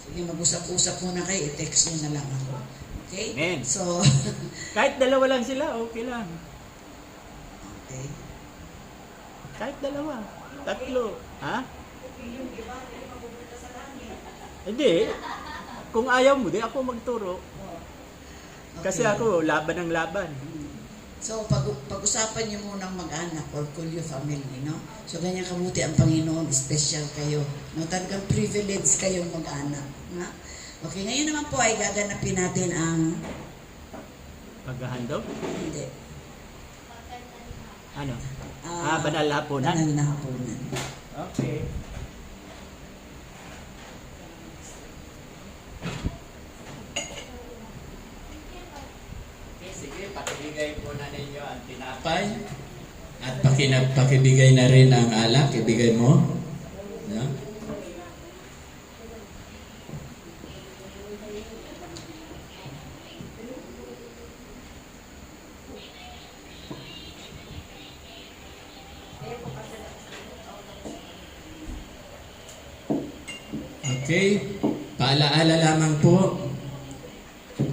Sige, mag-usap-usap muna kayo, i-text nyo na lang ako. Okay? Amen. So, Kahit dalawa lang sila, okay lang. okay. Kahit dalawa. Tatlo. Ha? Hindi. Kung ayaw mo, di ako magturo. Kasi Okay. ako, laban ng laban. So, pag-usapan niyo munang mag-anak or call your family, no? So, ganyan kabuti ang Panginoon, special kayo. No, talagang privilege kayong mag-anak. Na? Okay, ngayon naman po ay gaganapin natin ang... Paghahandog? Hindi. Ano? Banal na hapunan? Banal na hapunan. Okay. Sige, pakibigay po na ninyo ang tinapay at pakibigay na rin ang alak, ibigay mo. No? Okay, paalaala lamang po,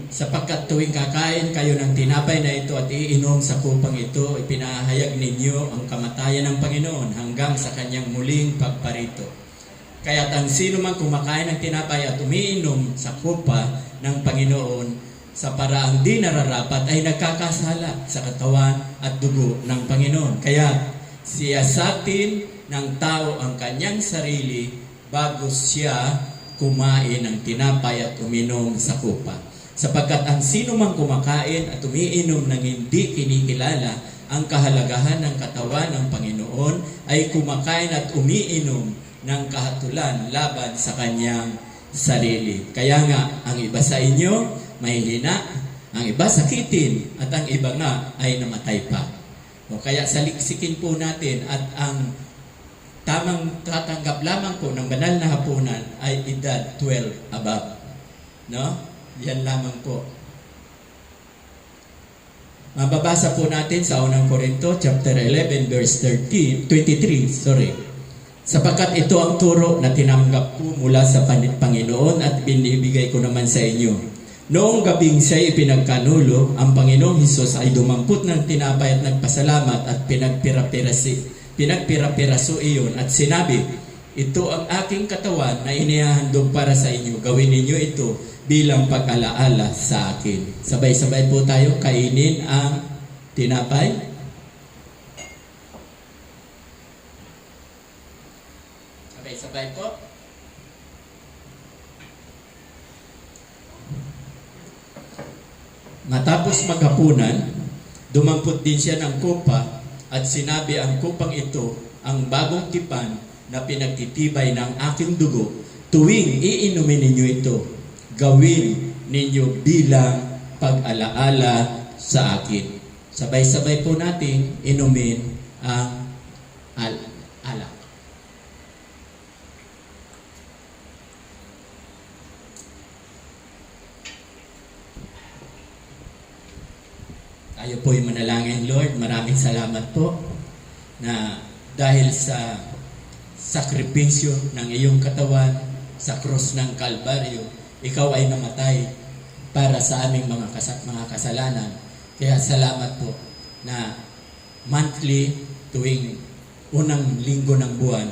sapagkat tuwing kakain kayo ng tinapay na ito at iinom sa kupang ito, ipinahayag ninyo ang kamatayan ng Panginoon hanggang sa kanyang muling pagparito. Kaya't ang sino man kumakain ng tinapay at umiinom sa kupa ng Panginoon sa paraang di nararapat ay nagkakasala sa katawan at dugo ng Panginoon. Kaya siyasatin ng tao ang kanyang sarili bago siya kumain ng tinapay at uminom sa kupa. Sapagkat ang sino mang kumakain at umiinom ng hindi kinikilala ang kahalagahan ng katawan ng Panginoon ay kumakain at umiinom ng kahatulan laban sa kanyang sarili. Kaya nga, ang iba sa inyo may hina, ang iba sakitin, at ang iba nga ay namatay pa. O kaya saliksikin po natin at ang tamang tatanggap lamang po ng banal na hapunan ay edad 12 above. No? Yan lamang po. Mababasa po natin sa unang Korinto chapter 11 verse 23. Sapagkat ito ang turo na tinanggap ko mula sa Panginoon at binibigay ko naman sa inyo. Noong gabing siya'y ipinagkanulo, ang Panginoong Hesus ay dumampot ng tinapay at nagpasalamat at pinagpira-piraso iyon at sinabi, ito ang aking katawan na inihahandog para sa inyo. Gawin ninyo ito bilang pag-alaala sa akin. Sabay-sabay po tayo kainin ang tinapay. Sabay-sabay po. Matapos maghapunan, dumampot din siya ng kupa at sinabi ang kupang ito, ang bagong tipan na pinagtitibay ng aking dugo. Tuwing iinumin ninyo ito, gawin ninyo bilang pag-alaala sa akin. Sabay-sabay po natin inumin ang alak. Tayo po'y manalangin, Lord. Maraming salamat po na dahil sa sakripisyo ng iyong katawan sa krus ng Kalbaryo, ikaw ay namatay para sa aming mga kasalanan. Kaya salamat po na monthly, tuwing unang linggo ng buwan,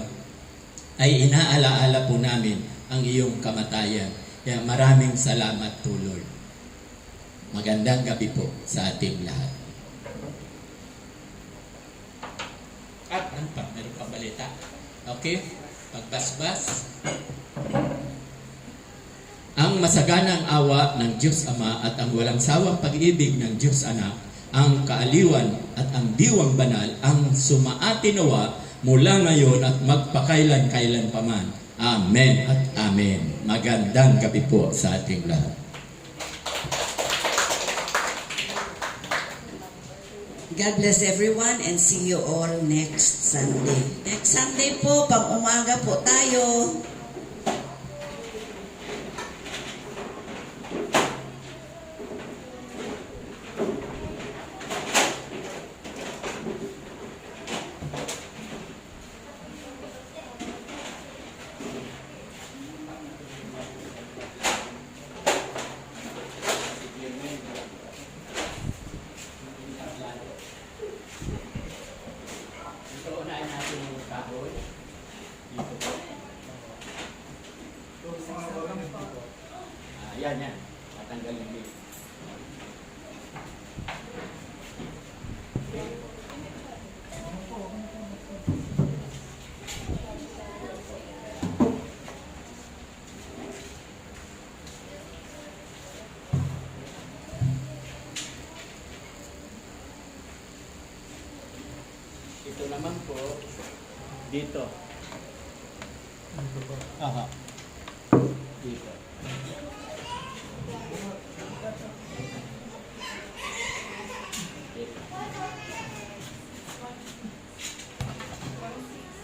ay inaalaala po namin ang iyong kamatayan. Kaya maraming salamat po, Lord. Magandang gabi po sa ating lahat. At ano pa? Meron pa balita? Okay? Pagbasbas. Ang masaganang awa ng Diyos Ama at ang walang sawang pag-ibig ng Diyos Anak, ang kaaliwan at ang diwang banal, ang sumaatinawa mula ngayon at magpakailan-kailan paman. Amen at amen. Magandang gabi po sa ating lahat. God bless everyone and see you all next Sunday. Next Sunday po, pang umaga po tayo. Ito, unahin natin yung kahoy. Dito po. Yan. Tatanggalin dito. Ito naman po, dito. Aha. Dito.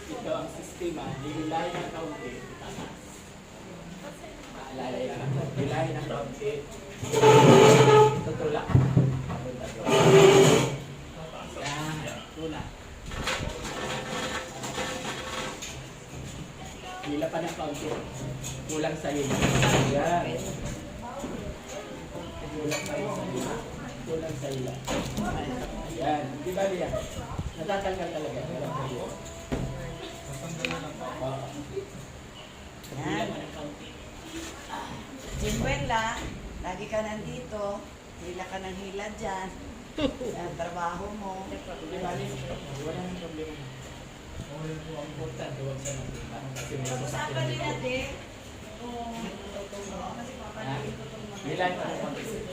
Ito ang sistema, nilay ng kaunti, taas. Nilay ng kaunti. Tutulak. Yan, tulak. Hila pa ng kaunti. Kulang sa hila. Yan. Kulang pa rin sa hila. Kulang sa hila. Yan. Di ba niya? Natatanggal talaga. Kulang sa hila. Yan. Chimuela, lagi ka nandito. Hila ka ng hila dyan. Yan, trabaho mo. Wala nang problema. Ang importante, huwag sa nakita. Kasi Usapan din natin. Nilay pa ng kaunti.